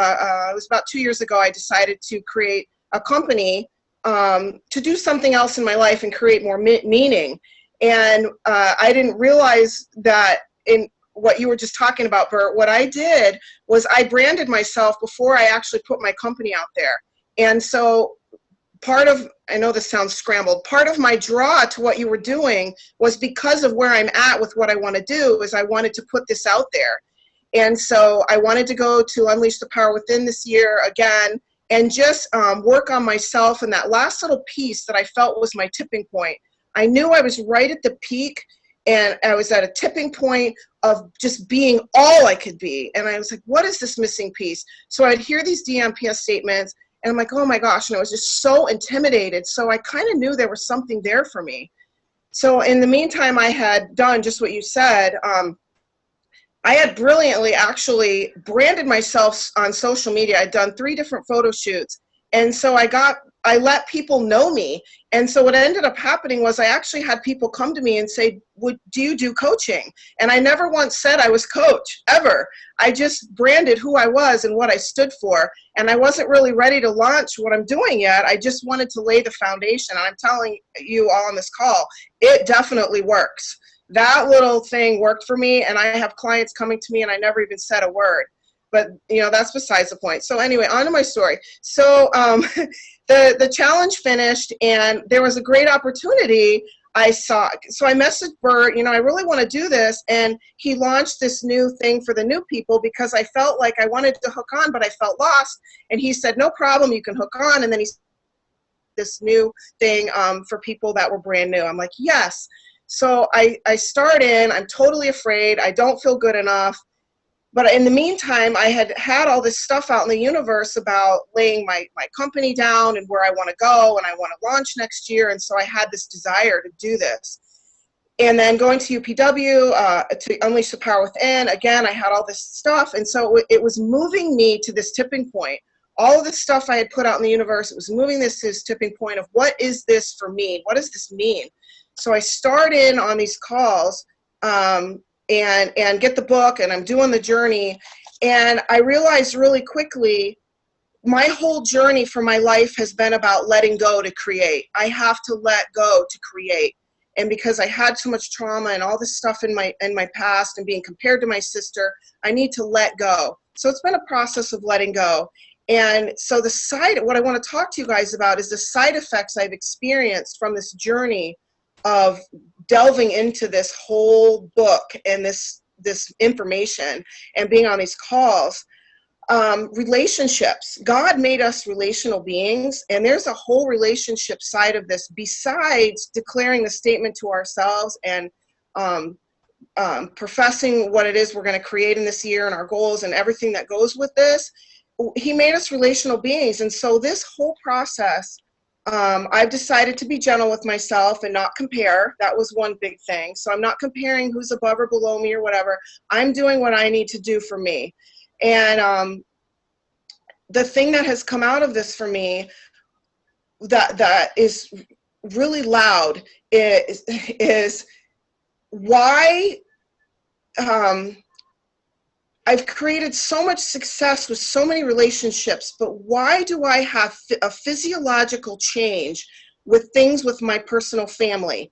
was about 2 years ago, I decided to create a company to do something else in my life and create more meaning. And I didn't realize that in what you were just talking about, Bert, what I did was I branded myself before I actually put my company out there. And so I know this sounds scrambled, part of my draw to what you were doing was because of where I'm at with what I want to do is I wanted to put this out there. And so I wanted to go to Unleash the Power Within this year again and just work on myself. And that last little piece that I felt was my tipping point. I knew I was right at the peak and I was at a tipping point of just being all I could be. And I was like, what is this missing piece? So I'd hear these DMPS statements and I'm like, oh my gosh. And I was just so intimidated. So I kind of knew there was something there for me. So in the meantime, I had done just what you said. I had brilliantly actually branded myself on social media. I'd done 3 different photo shoots. And so I let people know me. And so what ended up happening was I actually had people come to me and say, do you do coaching? And I never once said I was coach, ever. I just branded who I was and what I stood for. And I wasn't really ready to launch what I'm doing yet. I just wanted to lay the foundation. And I'm telling you all on this call, it definitely works. That little thing worked for me, and I have clients coming to me and I never even said a word. But, that's besides the point. So anyway, on to my story. So the challenge finished, and there was a great opportunity I saw. So I messaged Bert, I really want to do this. And he launched this new thing for the new people because I felt like I wanted to hook on, but I felt lost. And he said, no problem, you can hook on. And then he said this new thing for people that were brand new. I'm like, yes. So I start in, I'm totally afraid. I don't feel good enough. But in the meantime, I had all this stuff out in the universe about laying my company down and where I want to go and I want to launch next year. And so I had this desire to do this. And then going to UPW to Unleash the Power Within, again, I had all this stuff. And so it was moving me to this tipping point. All of the stuff I had put out in the universe, it was moving this to this tipping point of what is this for me? What does this mean? So I start in on these calls and get the book, and I'm doing the journey. And I realized really quickly, my whole journey for my life has been about letting go to create. I have to let go to create. And because I had so much trauma and all this stuff in my past and being compared to my sister, I need to let go. So it's been a process of letting go. And so what I want to talk to you guys about is the side effects I've experienced from this journey of delving into this whole book and this information and being on these calls. Relationships. God made us relational beings, and there's a whole relationship side of this besides declaring the statement to ourselves and professing what it is we're going to create in this year and our goals and everything that goes with this. He made us relational beings. And so this whole process, I've decided to be gentle with myself and not compare. That was one big thing. So I'm not comparing who's above or below me or whatever. I'm doing what I need to do for me. And the thing that has come out of this for me that is really loud is why I've created so much success with so many relationships, but why do I have a physiological change with things with my personal family?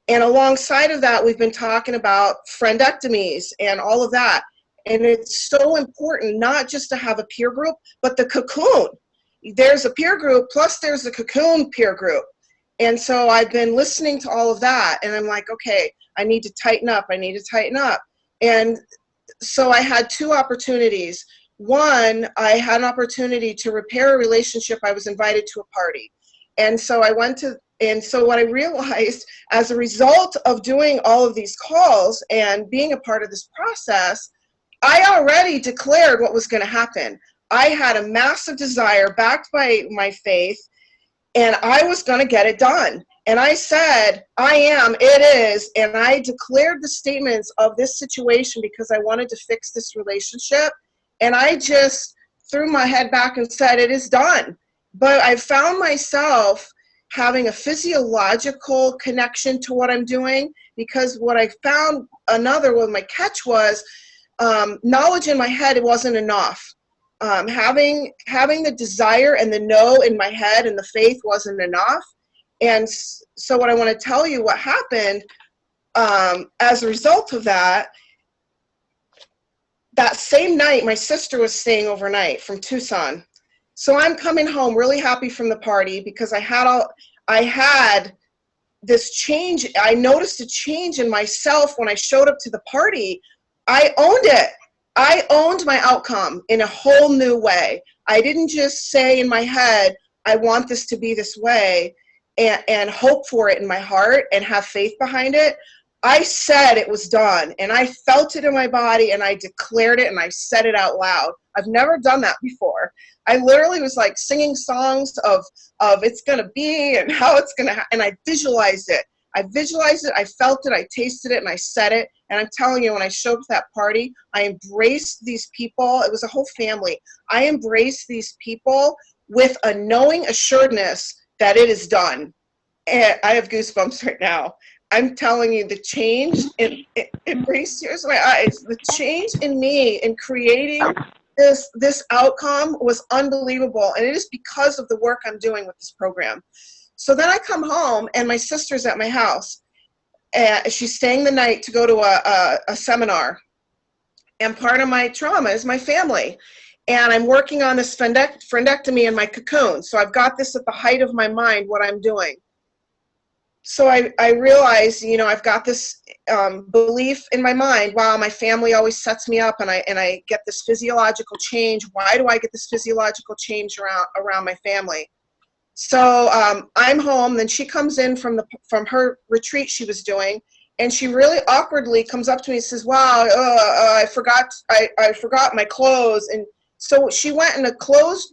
And alongside of that, we've been talking about friendectomies and all of that. And it's so important not just to have a peer group, but the cocoon. There's a peer group, plus there's a cocoon peer group. And so I've been listening to all of that, and I'm like, okay, I need to tighten up. I need to tighten up. And so I had two opportunities. One, I had an opportunity to repair a relationship. I was invited to a party. And so I went to, and so what I realized as a result of doing all of these calls and being a part of this process, I already declared what was going to happen. I had a massive desire backed by my faith, and I was going to get it done. And I said, I am, it is, and I declared the statements of this situation because I wanted to fix this relationship. And I just threw my head back and said, it is done. But I found myself having a physiological connection to what I'm doing, because what I found, another one, my catch was, knowledge in my head, it wasn't enough. Having the desire and the know in my head and the faith wasn't enough. And so what I want to tell you what happened as a result of that, that same night, my sister was staying overnight from Tucson. So I'm coming home really happy from the party because I had this change. I noticed a change in myself when I showed up to the party. I owned it. I owned my outcome in a whole new way. I didn't just say in my head, I want this to be this way, and hope for it in my heart and have faith behind it. I said it was done, and I felt it in my body, and I declared it, and I said it out loud. I've never done that before. I literally was like singing songs of it's going to be and how it's going to, and I visualized it. I visualized it, I felt it, I tasted it, and I said it. And I'm telling you, when I showed up to that party, I embraced these people. It was a whole family. I embraced these people with a knowing assuredness that it is done. And I have goosebumps right now. I'm telling you, the change, it brings tears to my eyes. The change in me in creating this outcome was unbelievable. And it is because of the work I'm doing with this program. So then I come home, and my sister's at my house. She's staying the night to go to a seminar. And part of my trauma is my family. And I'm working on this friendectomy in my cocoon. So I've got this at the height of my mind, what I'm doing. So I realized, you know, I've got this belief in my mind, wow, my family always sets me up, and I get this physiological change. Why do I get this physiological change around my family? So I'm home, then she comes in from her retreat she was doing, and she really awkwardly comes up to me and says, wow, I forgot my clothes. And so she went in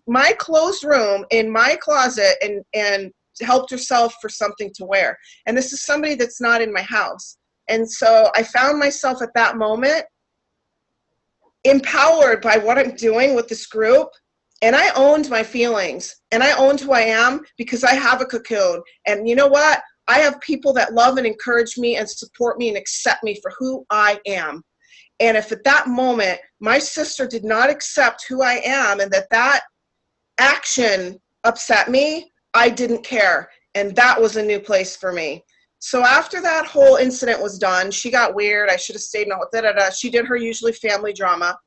my closed room in my closet and helped herself for something to wear. And this is somebody that's not in my house. And so I found myself at that moment empowered by what I'm doing with this group. And I owned my feelings, and I owned who I am because I have a cocoon. And you know what? I have people that love and encourage me and support me and accept me for who I am. And if at that moment my sister did not accept who I am and that action upset me, I didn't care. And that was a new place for me. So after that whole incident was done, she got weird. I should have stayed in She did her usually family drama.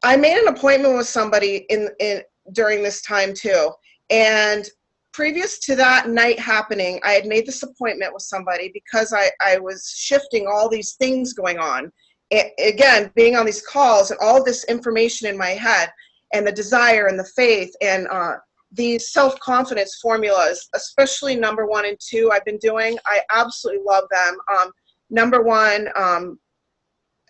I made an appointment with somebody during this time too. And previous to that night happening, I had made this appointment with somebody because I was shifting all these things going on. Again, being on these calls and all this information in my head, and the desire and the faith and these self-confidence formulas, especially number 1 and 2 I've been doing. I absolutely love them. Number 1,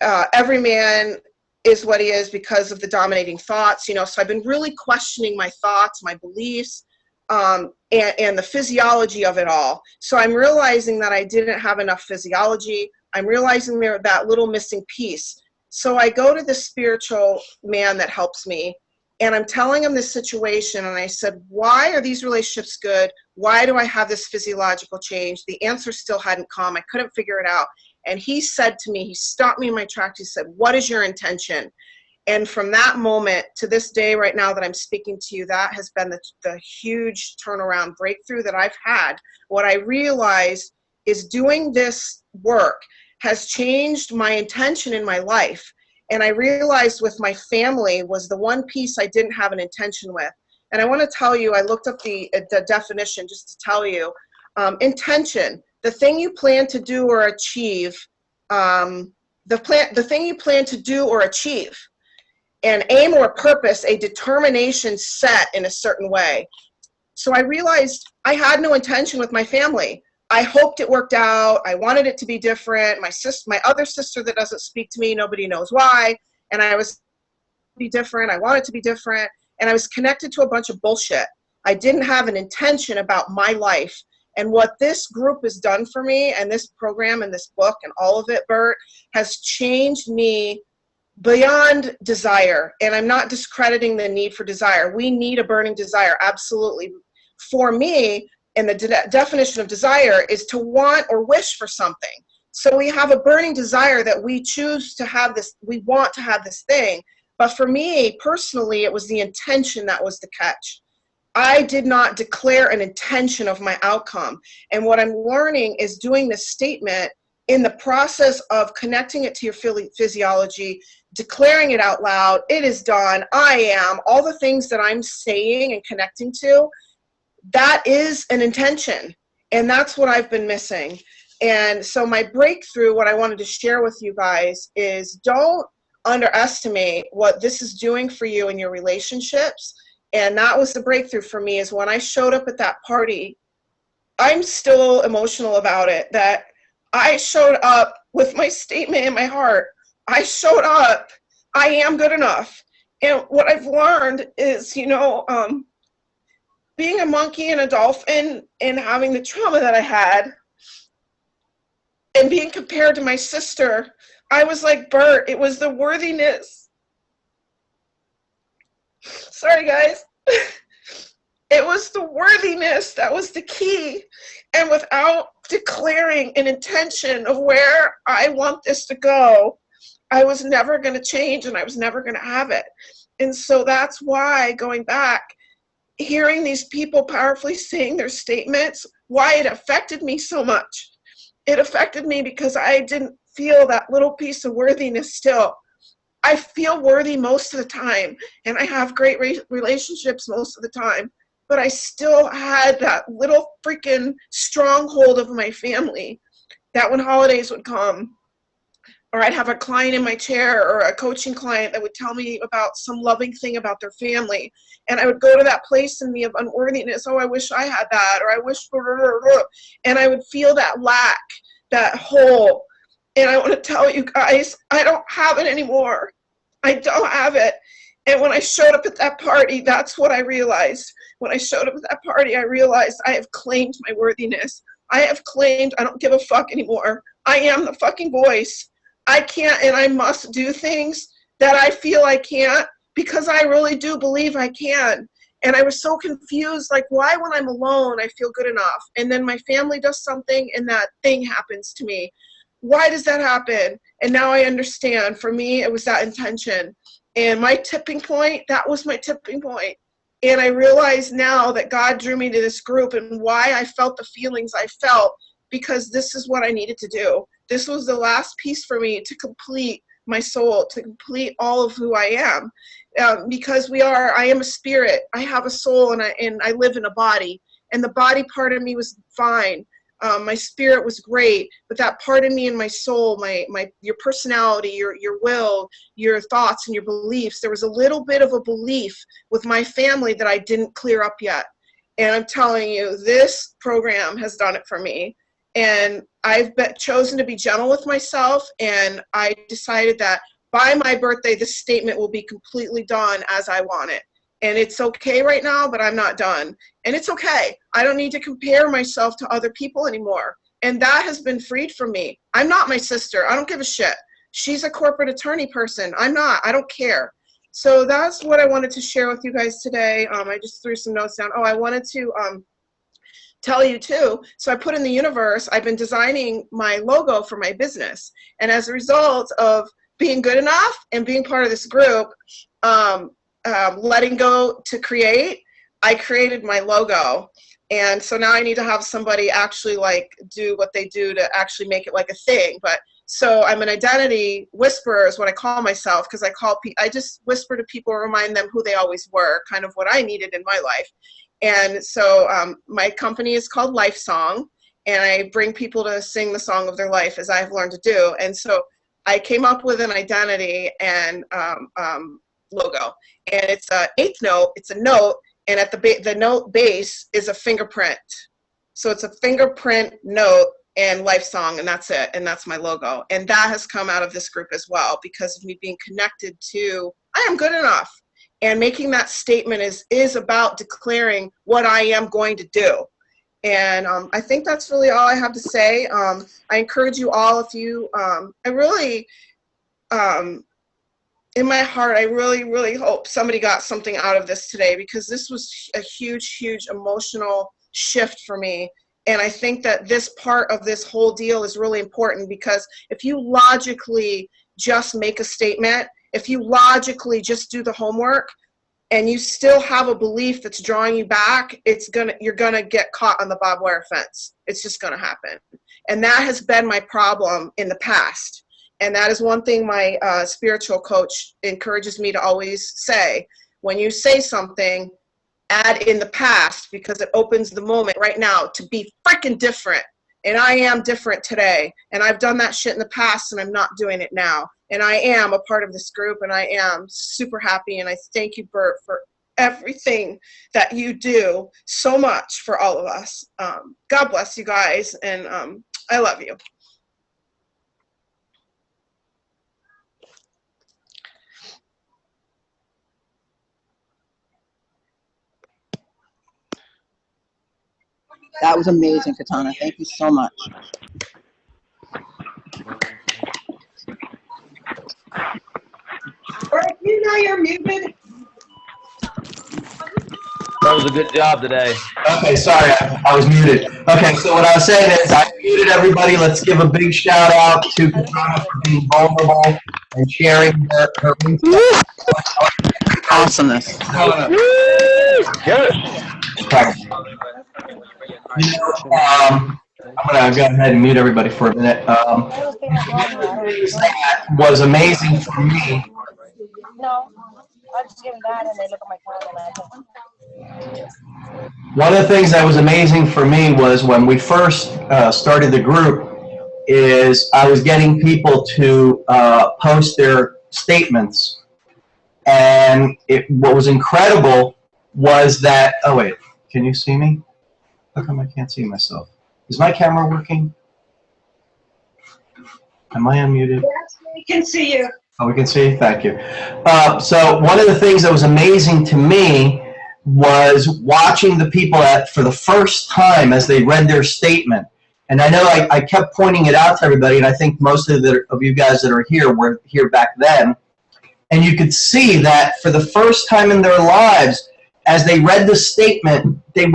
every man is what he is because of the dominating thoughts, you know, so I've been really questioning my thoughts, my beliefs, and the physiology of it all. So I'm realizing that I didn't have enough physiology. I'm realizing there that little missing piece. So I go to this spiritual man that helps me, and I'm telling him this situation, and I said, why are these relationships good? Why do I have this physiological change? The answer still hadn't come. I couldn't figure it out. And he said to me, he stopped me in my tracks. He said, what is your intention? And from that moment to this day right now that I'm speaking to you, that has been the huge turnaround breakthrough that I've had. What I realized is doing this work has changed my intention in my life. And I realized with my family was the one piece I didn't have an intention with. And I want to tell you, I looked up the definition just to tell you. Intention, the thing you plan to do or achieve, the thing you plan to do or achieve. And aim or purpose, a determination set in a certain way. So I realized I had no intention with my family. I hoped it worked out. I wanted it to be different. My other sister that doesn't speak to me, nobody knows why. And I was be different. I wanted to be different. And I was connected to a bunch of bullshit. I didn't have an intention about my life. And what this group has done for me, and this program and this book and all of it, Bert, has changed me beyond desire. And I'm not discrediting the need for desire. We need a burning desire, absolutely. For me, and the definition of desire is to want or wish for something. So we have a burning desire that we choose to have this, we want to have this thing. But for me, personally, it was the intention that was the catch. I did not declare an intention of my outcome. And what I'm learning is doing this statement in the process of connecting it to your physiology, declaring it out loud. It is done. I am. All the things that I'm saying and connecting to, that is an intention. And that's what I've been missing. And so my breakthrough, what I wanted to share with you guys is don't underestimate what this is doing for you in your relationships. And that was the breakthrough for me, is when I showed up at that party, I'm still emotional about it, that I showed up with my statement in my heart. I showed up. I am good enough. And what I've learned is, you know, being a monkey and a dolphin and having the trauma that I had and being compared to my sister, I was like, Bert, it was the worthiness. Sorry, guys. It was the worthiness that was the key. And without declaring an intention of where I want this to go, I was never going to change and I was never going to have it. And so that's why, going back, hearing these people powerfully saying their statements, why it affected me so much. It affected me because I didn't feel that little piece of worthiness still. I feel worthy most of the time, and I have great relationships most of the time, but I still had that little freaking stronghold of my family that when holidays would come, or I'd have a client in my chair or a coaching client that would tell me about some loving thing about their family, and I would go to that place in me of unworthiness. Oh, I wish I had that, or I wish, and I would feel that lack, that hole. And I want to tell you guys, I don't have it anymore. I don't have it. And when I showed up at that party, that's what I realized. When I showed up at that party, I realized I have claimed my worthiness. I have claimed I don't give a fuck anymore. I am the fucking voice. I can't and I must do things that I feel I can't because I really do believe I can. And I was so confused, like, why when I'm alone I feel good enough? And then my family does something and that thing happens to me. Why does that happen? And now I understand. For me, it was that intention. And my tipping point, that was my tipping point. And I realize now that God drew me to this group and why I felt the feelings I felt, because this is what I needed to do. This was the last piece for me to complete my soul, to complete all of who I am. Because I am a spirit. I have a soul and I live in a body. And the body part of me was fine. My spirit was great, but that part of me and my soul, your personality, your will, your thoughts and your beliefs, there was a little bit of a belief with my family that I didn't clear up yet. And I'm telling you, this program has done it for me. And I've chosen to be gentle with myself, and I decided that by my birthday, this statement will be completely done as I want it. And it's okay right now, but I'm not done. And it's okay. I don't need to compare myself to other people anymore. And that has been freed from me. I'm not my sister. I don't give a shit. She's a corporate attorney person. I'm not. I don't care. So that's what I wanted to share with you guys today. I just threw some notes down. Oh, I wanted to tell you too. So I put in the universe, I've been designing my logo for my business. And as a result of being good enough and being part of this group, letting go to create, I created my logo. And so now I need to have somebody actually like do what they do to actually make it like a thing. But so I'm an identity whisperer is what I call myself, because I just whisper to people and remind them who they always were, kind of what I needed in my life. And so my company is called Life Song, and I bring people to sing the song of their life as I've learned to do. And so I came up with an identity and logo, and it's an eighth note. It's a note, and at the note base is a fingerprint. So it's a fingerprint note and Life Song, and that's it, and that's my logo. And that has come out of this group as well, because of me being connected to I am good enough. And making that statement is about declaring what I am going to do. And I think that's really all I have to say. I encourage you all, if you, I really, in my heart, I really, really hope somebody got something out of this today, because this was a huge, huge emotional shift for me. And I think that this part of this whole deal is really important, because if you logically just make a statement, if you logically just do the homework and you still have a belief that's drawing you back, you're gonna get caught on the barbed wire fence. It's just gonna happen. And that has been my problem in the past. And that is one thing my spiritual coach encourages me to always say. When you say something, add in the past, because it opens the moment right now to be freaking different. And I am different today. And I've done that shit in the past, and I'm not doing it now. And I am a part of this group, and I am super happy. And I thank you, Bert, for everything that you do so much for all of us. God bless you guys, and I love you. That was amazing, Katana. Thank you so much. Bert, you know you're muted. That was a good job today. Okay, sorry, I was muted. Okay, so what I was saying is I muted everybody. Let's give a big shout out to Katana for being vulnerable and sharing her Awesomeness. Good. I'm gonna go ahead and mute everybody for a minute. That was amazing for me. No, I'm just giving that, and they look at my phone, and One of the things that was amazing for me was when we first started the group is I was getting people to post their statements, and what was incredible was that, oh wait, can you see me? How come I can't see myself? Is my camera working? Am I unmuted? Yes, we can see you. Oh, we can see? Thank you. So one of the things that was amazing to me was watching the people for the first time as they read their statement. And I know I kept pointing it out to everybody, and I think most of you guys that are here were here back then. And you could see that for the first time in their lives, as they read the statement, they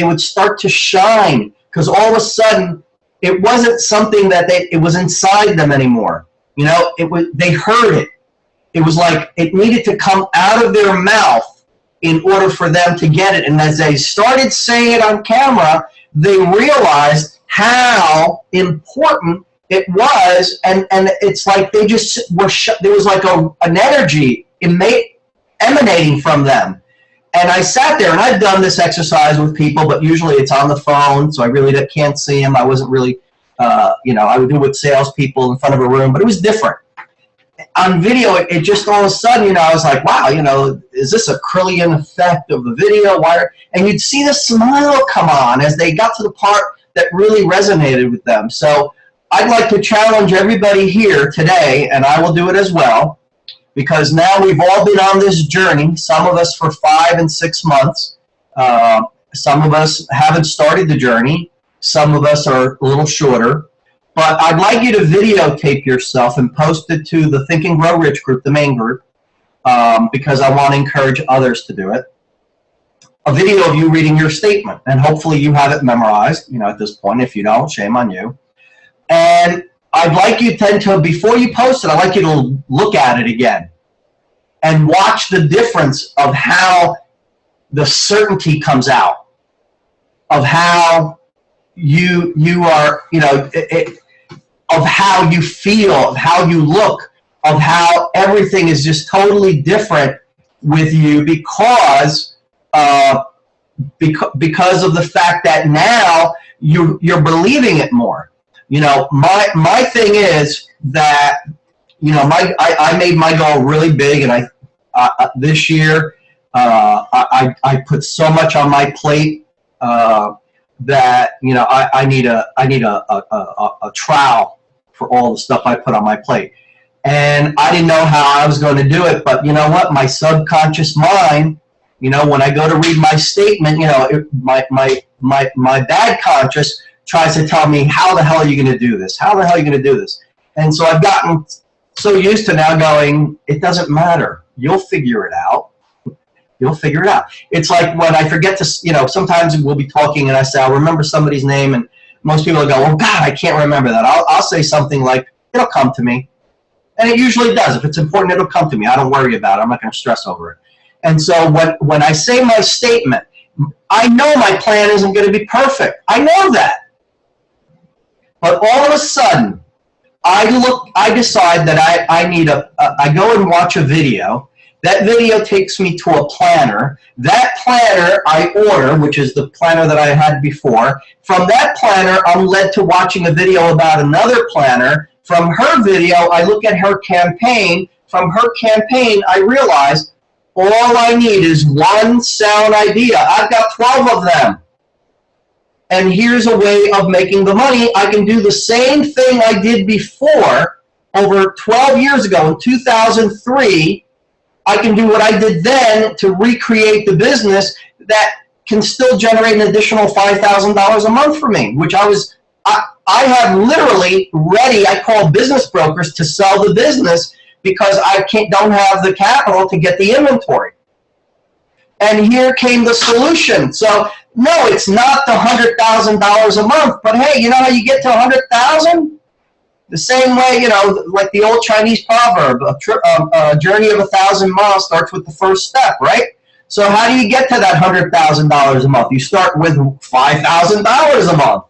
would start to shine, because all of a sudden it wasn't something that it was inside them anymore. You know, they heard it. It was like it needed to come out of their mouth in order for them to get it. And as they started saying it on camera, they realized how important it was, and it's like they just were there was like an energy emanating from them. And I sat there, and I've done this exercise with people, but usually it's on the phone, so I really can't see them. I wasn't really, I would do it with salespeople in front of a room, but it was different. On video, it just all of a sudden, I was like, wow, is this a Krillian effect of the video? And you'd see the smile come on as they got to the part that really resonated with them. So I'd like to challenge everybody here today, and I will do it as well, because now we've all been on this journey, some of us for 5 and 6 months. Some of us haven't started the journey. Some of us are a little shorter. But I'd like you to videotape yourself and post it to the Think and Grow Rich group, the main group, because I want to encourage others to do it. A video of you reading your statement, and hopefully you have it memorized, at this point. If you don't, shame on you. And I'd like you to, before you post it, I'd like you to look at it again and watch the difference of how the certainty comes out, of how you are, of how you feel, of how you look, of how everything is just totally different with you because of the fact that now you're believing it more. My thing is that, I made my goal really big, and this year I put so much on my plate that I need a trowel for all the stuff I put on my plate. And I didn't know how I was going to do it, but you know what? My subconscious mind, when I go to read my statement, my bad conscious tries to tell me, how the hell are you going to do this? How the hell are you going to do this? And so I've gotten so used to now going, it doesn't matter. You'll figure it out. You'll figure it out. It's like when I forget to, sometimes we'll be talking and I say, I'll remember somebody's name, and most people will go, well, God, I can't remember that. I'll say something like, it'll come to me. And it usually does. If it's important, it'll come to me. I don't worry about it. I'm not going to stress over it. And so when I say my statement, I know my plan isn't going to be perfect. I know that. But all of a sudden, I decide that I go and watch a video. That video takes me to a planner. That planner I order, which is the planner that I had before. From that planner, I'm led to watching a video about another planner. From her video, I look at her campaign. From her campaign, I realize all I need is one sound idea. I've got 12 of them. And here's a way of making the money. I can do the same thing I did before, over 12 years ago in 2003. I can do what I did then to recreate the business that can still generate an additional $5,000 a month for me, which I have literally ready. I call business brokers to sell the business because I don't have the capital to get the inventory. And here came the solution. So no, it's not the $100,000 a month, but hey, you know how you get to 100,000? The same way, like the old Chinese proverb, a journey of 1,000 miles starts with the first step, right? So how do you get to that $100,000 a month? You start with $5,000 a month,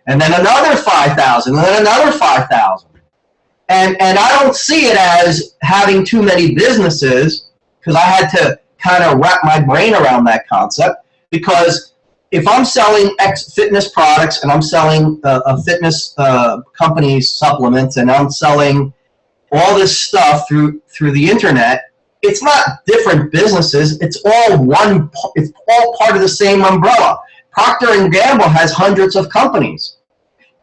and then another 5,000, and then another 5,000. And I don't see it as having too many businesses, because I had to kind of wrap my brain around that concept, because if I'm selling fitness products and I'm selling a fitness company's supplements and I'm selling all this stuff through the internet, it's not different businesses. It's all it's all part of the same umbrella. Procter & Gamble has hundreds of companies.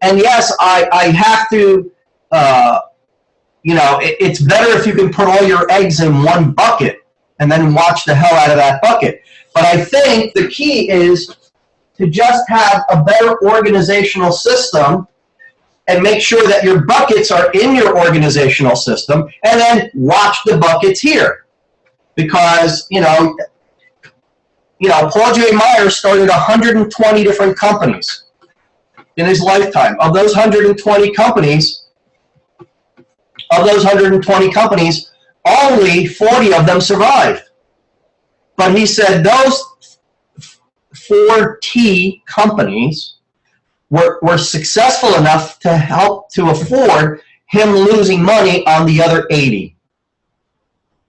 And yes, I have to, it's better if you can put all your eggs in one bucket and then watch the hell out of that bucket. But I think the key is to just have a better organizational system and make sure that your buckets are in your organizational system, and then watch the buckets here. Because, Paul J. Myers started 120 different companies in his lifetime. Of those 120 companies, only 40 of them survived. But he said those 40 companies were successful enough to help to afford him losing money on the other 80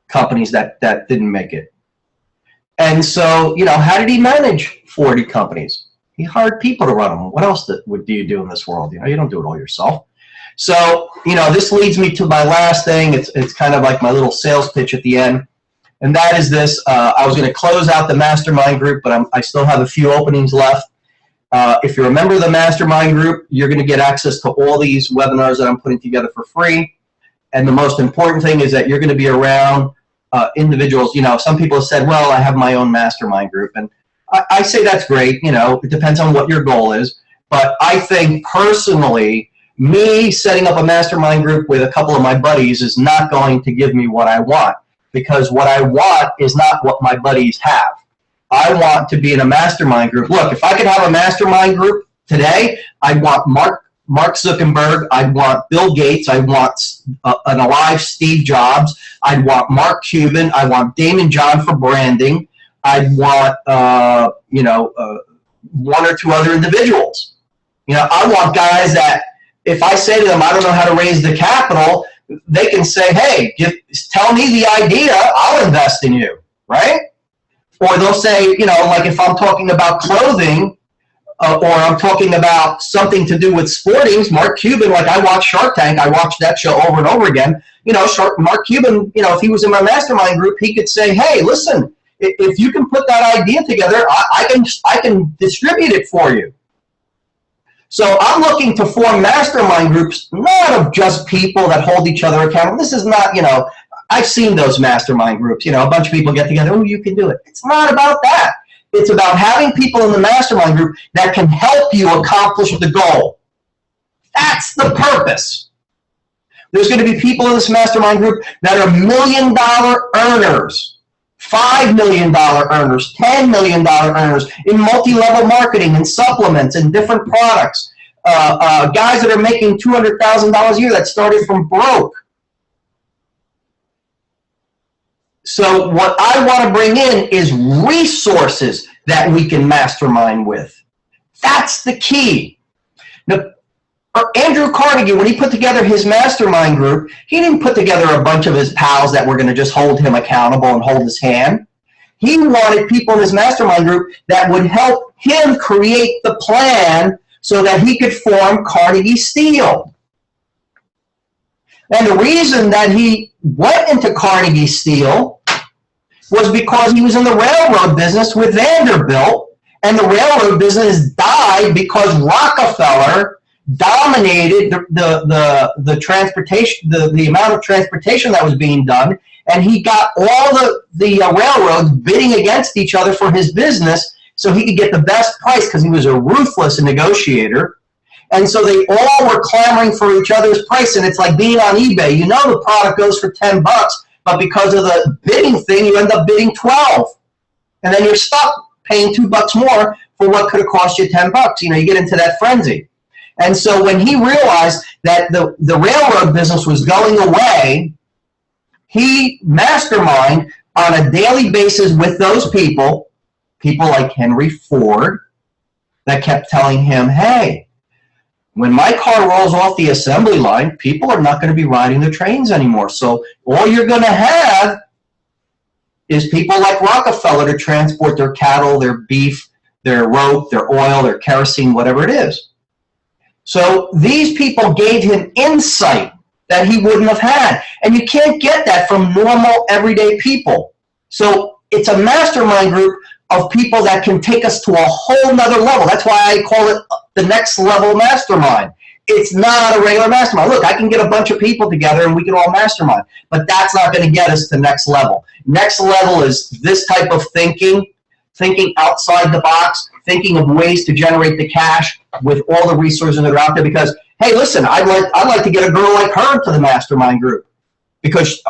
companies that didn't make it. And so, how did he manage 40 companies? He hired people to run them. What else do you do in this world? You don't do it all yourself. So, this leads me to my last thing. It's kind of like my little sales pitch at the end. And that is this. I was going to close out the mastermind group, but I still have a few openings left. If you're a member of the mastermind group, you're going to get access to all these webinars that I'm putting together for free. And the most important thing is that you're going to be around individuals. Some people have said, well, I have my own mastermind group. And I say that's great. It depends on what your goal is. But I think personally, me setting up a mastermind group with a couple of my buddies is not going to give me what I want, because what I want is not what my buddies have. I want to be in a mastermind group. Look, if I could have a mastermind group today, I'd want Mark Zuckerberg, I'd want Bill Gates, I'd want an alive Steve Jobs, I'd want Mark Cuban, I want Damon John for branding, I'd want one or two other individuals. I want guys that if I say to them, I don't know how to raise the capital, they can say, hey, tell me the idea, I'll invest in you, right? Or they'll say, like if I'm talking about clothing, or I'm talking about something to do with sportings, Mark Cuban, like I watch Shark Tank, I watch that show over and over again. Mark Cuban, if he was in my mastermind group, he could say, hey, listen, if you can put that idea together, I can distribute it for you. So I'm looking to form mastermind groups, not of just people that hold each other accountable. This is not, I've seen those mastermind groups, a bunch of people get together, oh, you can do it. It's not about that. It's about having people in the mastermind group that can help you accomplish the goal. That's the purpose. There's going to be people in this mastermind group that are $1 million earners, $5 million earners, $10 million earners in multi-level marketing and supplements and different products. Guys that are making $200,000 a year that started from broke. So what I want to bring in is resources that we can mastermind with. That's the key. Now, Andrew Carnegie, when he put together his mastermind group, he didn't put together a bunch of his pals that were going to just hold him accountable and hold his hand. He wanted people in his mastermind group that would help him create the plan so that he could form Carnegie Steel. And the reason that he went into Carnegie Steel was because he was in the railroad business with Vanderbilt, and the railroad business died because Rockefeller dominated the transportation, the amount of transportation that was being done, and he got all the railroads bidding against each other for his business so he could get the best price because he was a ruthless negotiator. And so they all were clamoring for each other's price, and it's like being on eBay. The product goes for $10, but because of the bidding thing, you end up bidding 12. And then you're stuck paying $2 more for what could have cost you $10. You get into that frenzy. And so when he realized that the railroad business was going away, he masterminded on a daily basis with those people like Henry Ford, that kept telling him, hey, when my car rolls off the assembly line, people are not going to be riding the trains anymore. So all you're going to have is people like Rockefeller to transport their cattle, their beef, their rope, their oil, their kerosene, whatever it is. So these people gave him insight that he wouldn't have had. And you can't get that from normal, everyday people. So it's a mastermind group of people that can take us to a whole nother level. That's why I call it the next level mastermind. It's not a regular mastermind. Look, I can get a bunch of people together and we can all mastermind, but that's not going to get us to next level. Next level is this type of thinking outside the box, thinking of ways to generate the cash with all the resources that are out there. Because, hey, listen, I'd like to get a girl like her to the mastermind group because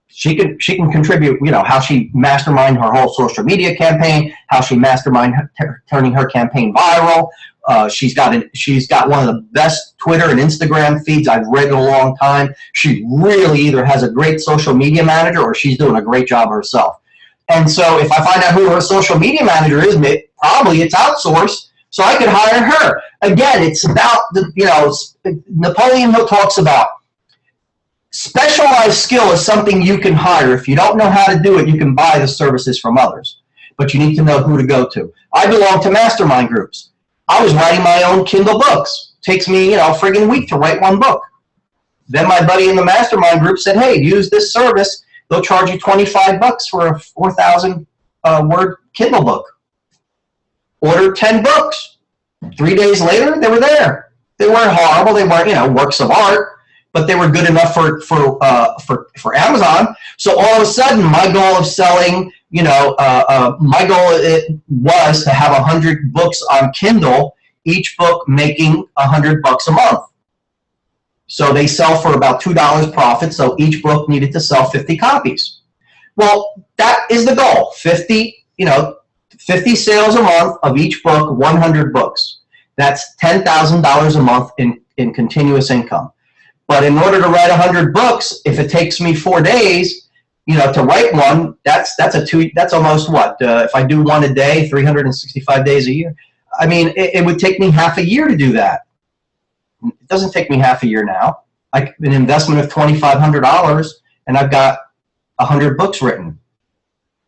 she can contribute, how she masterminded her whole social media campaign, how she masterminded turning her campaign viral. She's got one of the best Twitter and Instagram feeds I've read in a long time. She really either has a great social media manager or she's doing a great job herself. And so if I find out who her social media manager is, probably it's outsourced, so I could hire her. Again, it's about, Napoleon Hill talks about specialized skill is something you can hire. If you don't know how to do it, you can buy the services from others. But you need to know who to go to. I belong to mastermind groups. I was writing my own Kindle books. It takes me, a friggin' week to write one book. Then my buddy in the mastermind group said, hey, use this service. They'll charge you $25 for a 4,000 word Kindle book. Order 10 books. 3 days later, they were there. They weren't horrible. They weren't, works of art, but they were good enough for Amazon. So all of a sudden, my goal of selling, my goal was to have 100 books on Kindle, each book making $100 a month. So they sell for about $2 profit. So each book needed to sell 50 copies. Well, that is the goal. 50 sales a month of each book, 100 books. That's $10,000 a month in continuous income. But in order to write 100 books, if it takes me 4 days, to write one, that's almost what? If I do one a day, 365 days a year. I mean, it would take me half a year to do that. It doesn't take me half a year now. An investment of $2,500, and I've got 100 books written.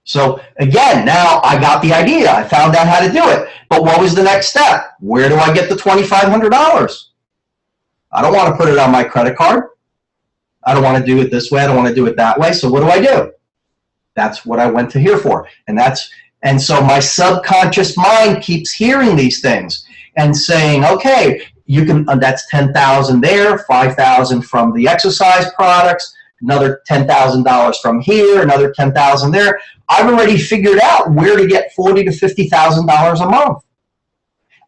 So again, now I got the idea. I found out how to do it. But what was the next step? Where do I get the $2,500? I don't want to put it on my credit card. I don't want to do it this way. I don't want to do it that way. So what do? That's what I went to here for. And so my subconscious mind keeps hearing these things and saying, okay, you can, that's 10,000 there, 5,000 from the exercise products, another $10,000 from here, another 10,000 there. I've already figured out where to get $40,000 to $50,000 a month.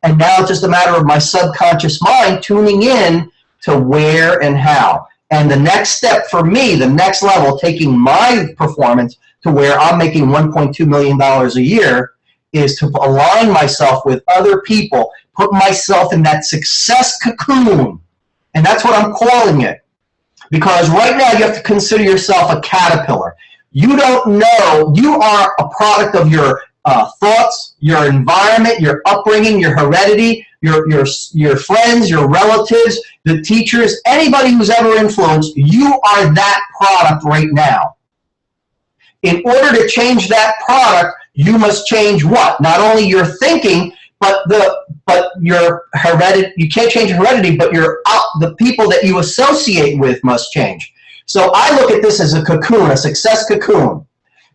And now it's just a matter of my subconscious mind tuning in to where and how. And the next step for me, the next level, taking my performance to where I'm making $1.2 million a year, is to align myself with other people, put myself in that success cocoon. And that's what I'm calling it. Because right now you have to consider yourself a caterpillar. You don't know, you are a product of your thoughts, your environment, your upbringing, your heredity, your friends, your relatives, the teachers, anybody who's ever influenced, you are that product right now. In order to change that product, you must change what? Not only your thinking, but your heredity. You can't change your heredity, but the people that you associate with must change. So I look at this as a cocoon, a success cocoon.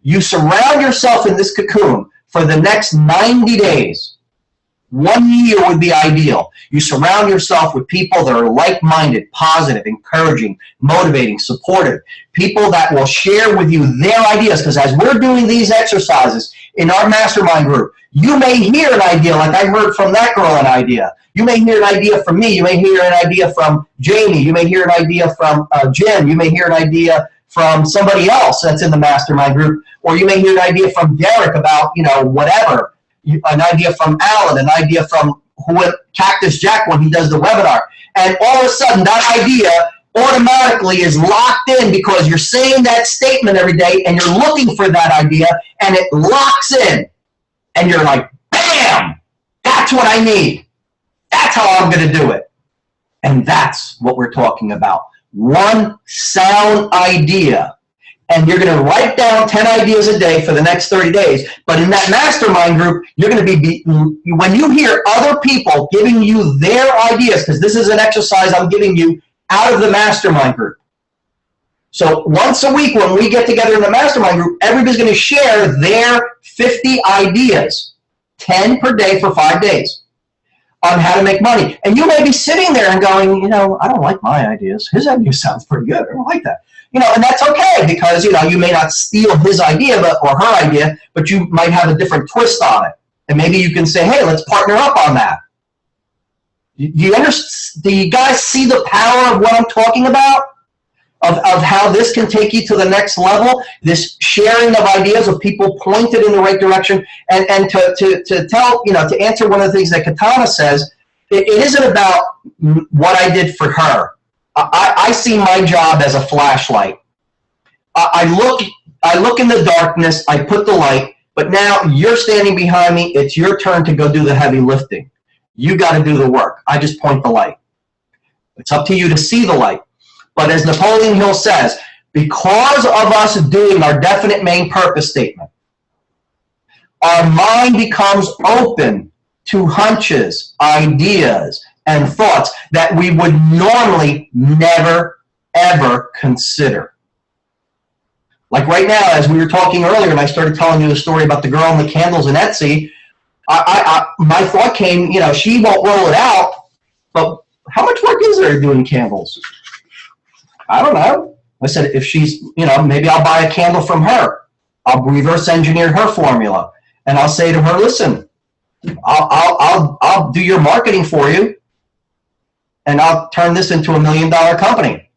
You surround yourself in this cocoon for the next 90 days. 1 year would be ideal. You surround yourself with people that are like-minded, positive, encouraging, motivating, supportive, people that will share with you their ideas. Because as we're doing these exercises in our mastermind group, you may hear an idea, like I heard from that girl an idea. You may hear an idea from me. You may hear an idea from Jamie. You may hear an idea from Jim. You may hear an idea from somebody else that's in the mastermind group. Or you may hear an idea from Derek about, whatever. An idea from Alan, an idea from Cactus Jack when he does the webinar. And all of a sudden, that idea automatically is locked in because you're saying that statement every day and you're looking for that idea and it locks in. And you're like, bam, that's what I need. That's how I'm going to do it. And that's what we're talking about. One sound idea. And you're going to write down 10 ideas a day for the next 30 days. But in that mastermind group, you're going to be when you hear other people giving you their ideas, because this is an exercise I'm giving you out of the mastermind group. So once a week when we get together in the mastermind group, everybody's going to share their 50 ideas, 10 per day for 5 days, on how to make money. And you may be sitting there and going, I don't like my ideas. His idea sounds pretty good. I don't like that. And that's okay because, you may not steal his idea or her idea, but you might have a different twist on it. And maybe you can say, hey, let's partner up on that. Do you guys see the power of what I'm talking about? Of how this can take you to the next level? This sharing of ideas of people pointed in the right direction. And to tell, to answer one of the things that Katana says, it isn't about what I did for her. I see my job as a flashlight. I look in the darkness, I put the light, but now you're standing behind me, it's your turn to go do the heavy lifting. You got to do the work. I just point the light. It's up to you to see the light. But as Napoleon Hill says, because of us doing our definite main purpose statement, our mind becomes open to hunches, ideas, and thoughts that we would normally never, ever consider. Like right now, as we were talking earlier, and I started telling you the story about the girl and the candles in Etsy, my thought came, you know, she won't roll it out, but how much work is there doing candles? I don't know. I said, if she's, you know, maybe I'll buy a candle from her. I'll reverse engineer her formula, and I'll say to her, listen, I'll do your marketing for you, and I'll turn this into $1 million company.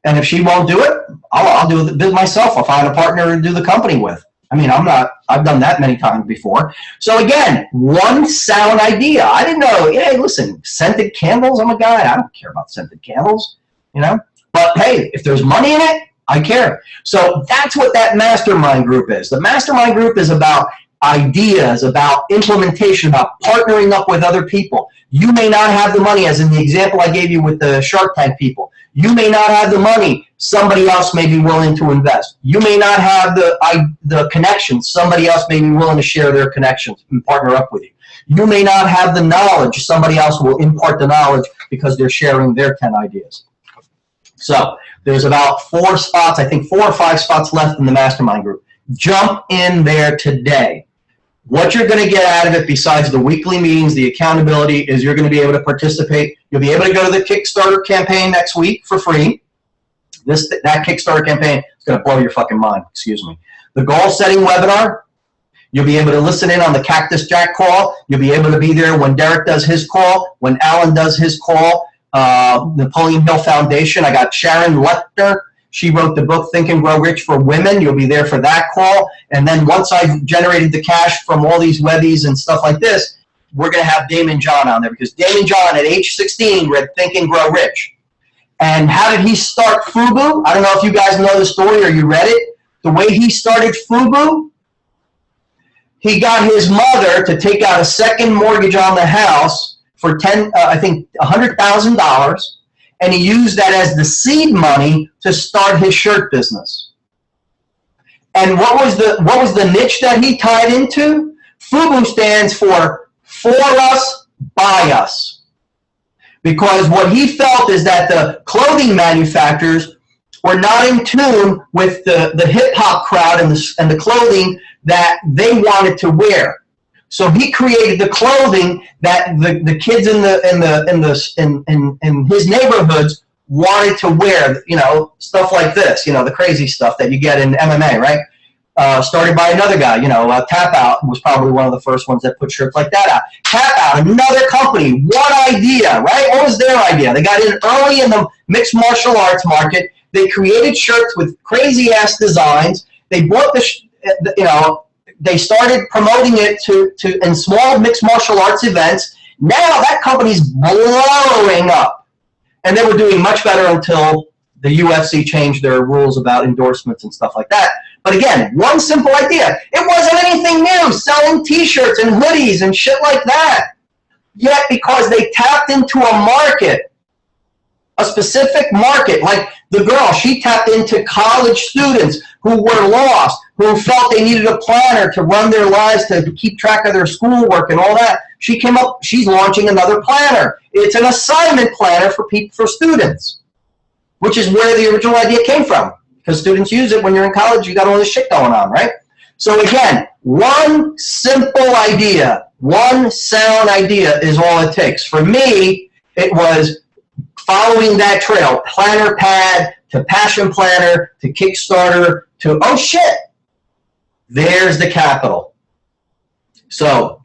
And if she won't do it, I'll do it myself. I'll find a partner to do the company with. I mean, I've done that many times before. So again, one sound idea. I didn't know, hey, listen, scented candles, I'm a guy, I don't care about scented candles, you know? But hey, if there's money in it, I care. So that's what that mastermind group is. The mastermind group is about ideas, about implementation, about partnering up with other people. You may not have the money, as in the example I gave you with the Shark Tank people. You may not have the money. Somebody else may be willing to invest. You may not have the connections. Somebody else may be willing to share their connections and partner up with you. You may not have the knowledge. Somebody else will impart the knowledge because they're sharing their 10 ideas. So there's about 4 spots, I think 4 or 5 spots left in the mastermind group. Jump in there today. What you're going to get out of it, besides the weekly meetings, the accountability, is you're going to be able to participate. You'll be able to go to the Kickstarter campaign next week for free. That Kickstarter campaign is going to blow your fucking mind. Excuse me. The goal setting webinar, you'll be able to listen in on the Cactus Jack call. You'll be able to be there when Derek does his call, when Alan does his call. Napoleon Hill Foundation, I got Sharon Lechter. She wrote the book Think and Grow Rich for Women. You'll be there for that call. And then once I've generated the cash from all these Webbies and stuff like this, we're going to have Damon John on there, because Damon John at age 16 read Think and Grow Rich. And how did he start FUBU? I don't know if you guys know the story or you read it. The way he started FUBU, he got his mother to take out a second mortgage on the house for $100,000, and he used that as the seed money to start his shirt business. And what was the niche that he tied into? FUBU stands for us, by us. Because what he felt is that the clothing manufacturers were not in tune with the hip-hop crowd and the clothing that they wanted to wear. So he created the clothing that the kids in his neighborhoods wanted to wear. You know, stuff like this. You know, the crazy stuff that you get in MMA, right? Started by another guy. You know, Tap Out was probably one of the first ones that put shirts like that out. Tap Out, another company, one idea, right? What was their idea? They got in early in the mixed martial arts market. They created shirts with crazy ass designs. They bought they started promoting it in small mixed martial arts events. Now that company's blowing up. And they were doing much better until the UFC changed their rules about endorsements and stuff like that. But again, one simple idea. It wasn't anything new, selling t-shirts and hoodies and shit like that. Yet because they tapped into a market, a specific market, like the girl, she tapped into college students who were lost, who felt they needed a planner to run their lives, to keep track of their schoolwork and all that. She came up, she's launching another planner. It's an assignment planner for students, which is where the original idea came from. Because students use it when you're in college, you got all this shit going on, right? So again, one simple idea, one sound idea is all it takes. For me, it was following that trail, planner pad, to passion planner, to Kickstarter, to, oh shit, there's the capital. So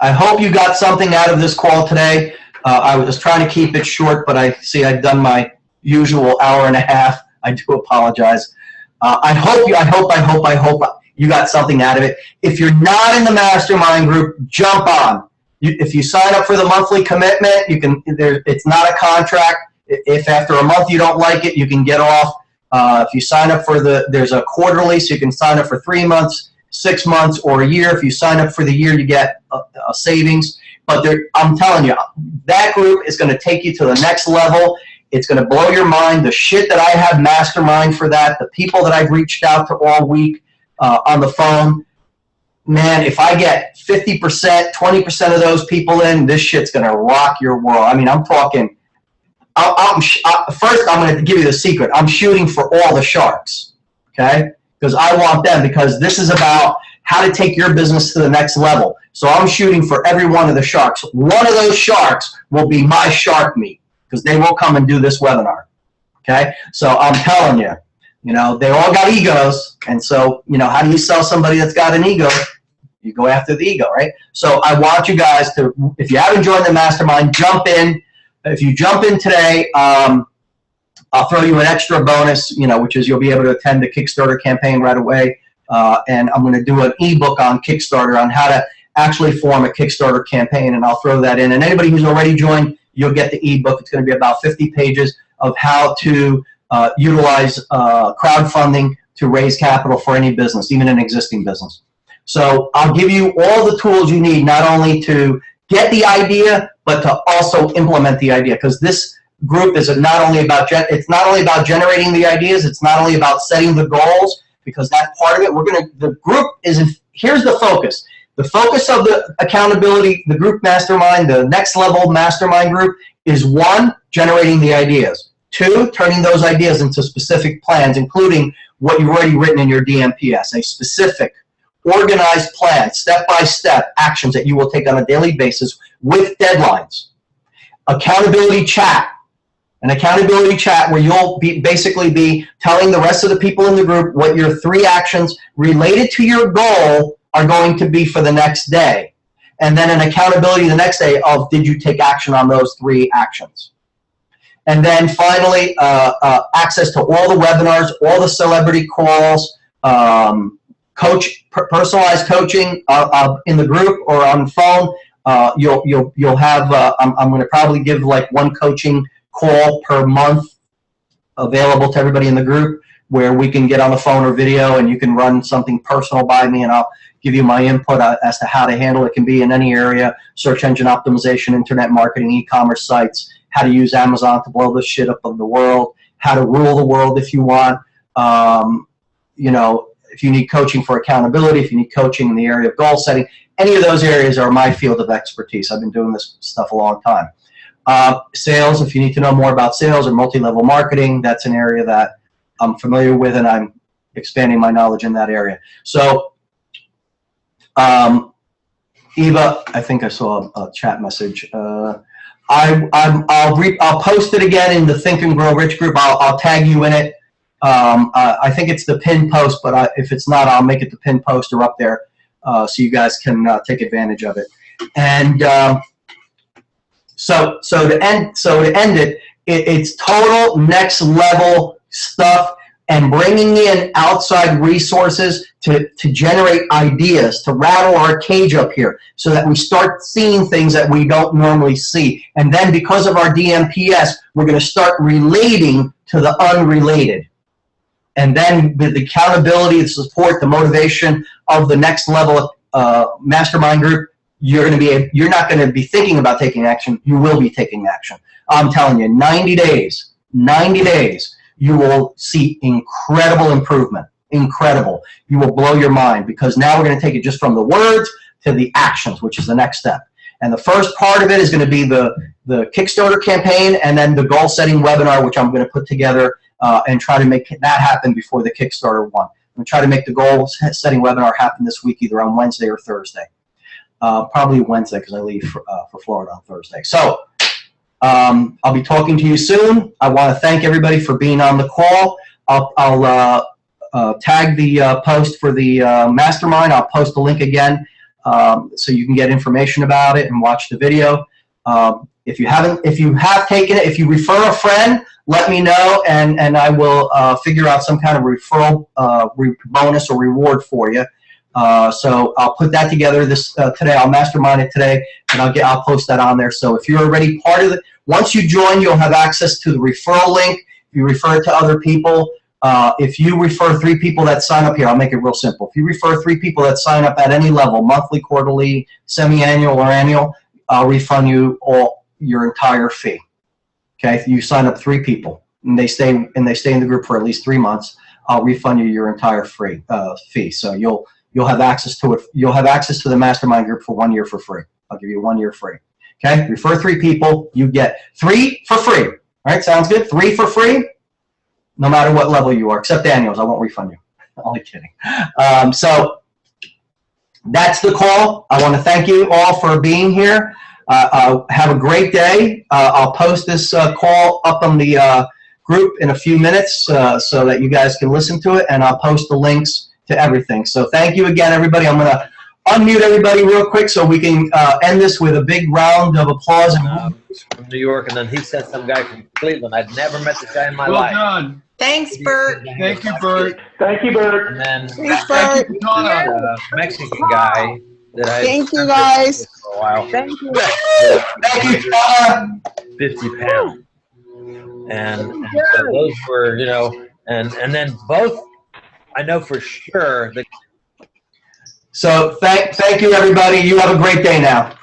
I hope you got something out of this call today. I was trying to keep it short, but I see I've done my usual hour and a half. I do apologize. I hope you got something out of it. If you're not in the mastermind group, jump on. If you sign up for the monthly commitment, you can. It's not a contract. If after a month you don't like it, you can get off. If you sign up for there's a quarterly, so you can sign up for 3 months, 6 months, or a year. If you sign up for the year, you get a savings. But I'm telling you, that group is going to take you to the next level. It's going to blow your mind. The shit that I have mastermind for that, the people that I've reached out to all week on the phone, man, if I get 50%, 20% of those people in, this shit's going to rock your world. I mean, I'm talking, first I'm going to give you the secret. I'm shooting for all the sharks, okay? Because I want them, because this is about how to take your business to the next level. So I'm shooting for every one of the sharks. One of those sharks will be my shark meat because they will come and do this webinar. Okay, so I'm telling you, you know, they all got egos, and so, you know, how do you sell somebody that's got an ego? You go after the ego, right? So I want you guys to, if you haven't joined the mastermind, jump in. If you jump in today, I'll throw you an extra bonus, you know, which is you'll be able to attend the Kickstarter campaign right away. And I'm going to do an ebook on Kickstarter on how to actually form a Kickstarter campaign, and I'll throw that in. And anybody who's already joined, you'll get the ebook. It's going to be about 50 pages of how to utilize crowdfunding to raise capital for any business, even an existing business. So I'll give you all the tools you need, not only to get the idea, but to also implement the idea. Because this group is not only about generating the ideas, it's not only about setting the goals, because that's part of it. The group is, here's the focus. The focus of the accountability, the group mastermind, the next level mastermind group is 1, generating the ideas. 2, turning those ideas into specific plans, including what you've already written in your DMPS, a specific, organized plan, step-by-step actions that you will take on a daily basis with deadlines. Accountability chat, an accountability chat where you'll basically be telling the rest of the people in the group what your 3 actions related to your goal are going to be for the next day. And then an accountability the next day of, did you take action on those 3 actions? And then finally, access to all the webinars, all the celebrity calls, personalized coaching in the group or on the phone. You'll have, I'm going to probably give like 1 coaching call per month available to everybody in the group, where we can get on the phone or video and you can run something personal by me, and I'll give you my input as to how to handle it. It can be in any area: search engine optimization, internet marketing, e-commerce sites, how to use Amazon to blow the shit up of the world, how to rule the world if you want. You know, if you need coaching for accountability, if you need coaching in the area of goal setting, any of those areas are my field of expertise. I've been doing this stuff a long time. Sales, if you need to know more about sales or multi-level marketing, that's an area that I'm familiar with, and I'm expanding my knowledge in that area. So, Eva, I think I saw a chat message. I'll post it again in the Think and Grow Rich group. I'll tag you in it. I think it's the pinned post, but if it's not, I'll make it the pinned post or up there, so you guys can take advantage of it. And so to end it, it's total next level stuff, and bringing in outside resources to generate ideas, to rattle our cage up here so that we start seeing things that we don't normally see. And then because of our DMPS, we're going to start relating to the unrelated. And then with the accountability, the support, the motivation of the next level mastermind group, you're not going to be thinking about taking action. You will be taking action. I'm telling you, 90 days, you will see incredible improvement. Incredible. You will blow your mind, because now we're going to take it just from the words to the actions, which is the next step. And the first part of it is going to be the Kickstarter campaign, and then the goal setting webinar, which I'm going to put together and try to make that happen before the Kickstarter one. I'm going to try to make the goal setting webinar happen this week, either on Wednesday or Thursday. Probably Wednesday, because I leave for Florida on Thursday. So I'll be talking to you soon. I want to thank everybody for being on the call. I'll tag the post for the mastermind. I'll post the link again so you can get information about it and watch the video. If you have taken it, if you refer a friend, let me know, and I will figure out some kind of referral bonus or reward for you. So I'll put that together today. I'll mastermind it today, and I'll post that on there. So if you're already part of it, once you join, you'll have access to the referral link. If you refer it to other people, if you refer 3 people that sign up here, I'll make it real simple. If you refer 3 people that sign up at any level, monthly, quarterly, semi-annual, or annual, I'll refund you your entire fee. Okay, if you sign up 3 people and they stay in the group for at least 3 months, I'll refund you your entire fee. So you'll have access to it. You'll have access to the mastermind group for 1 year for free. I'll give you 1 year free. Okay, refer 3 people, you get 3 for free. All right, sounds good? 3 for free, no matter what level you are, except annuals. I won't refund you. Only kidding. So that's the call. I want to thank you all for being here. Have a great day. I'll post this call up on the group in a few minutes so that you guys can listen to it, and I'll post the links to everything. So thank you again, everybody. I'm going to unmute everybody real quick so we can end this with a big round of applause. From New York, and then he sent some guy from Cleveland. I'd never met this guy in my Well life. done. Thanks, Bert. Thank you, Bert. Thank you, Bert. And then Thanks, Thank Bert. you, Donna. a Mexican guy that I Thank you, guys. for a while. Thank you. Thank you, Donna. 50 pounds. And so those were, you know, and then both, I know for sure that So thank you, everybody. You have a great day now.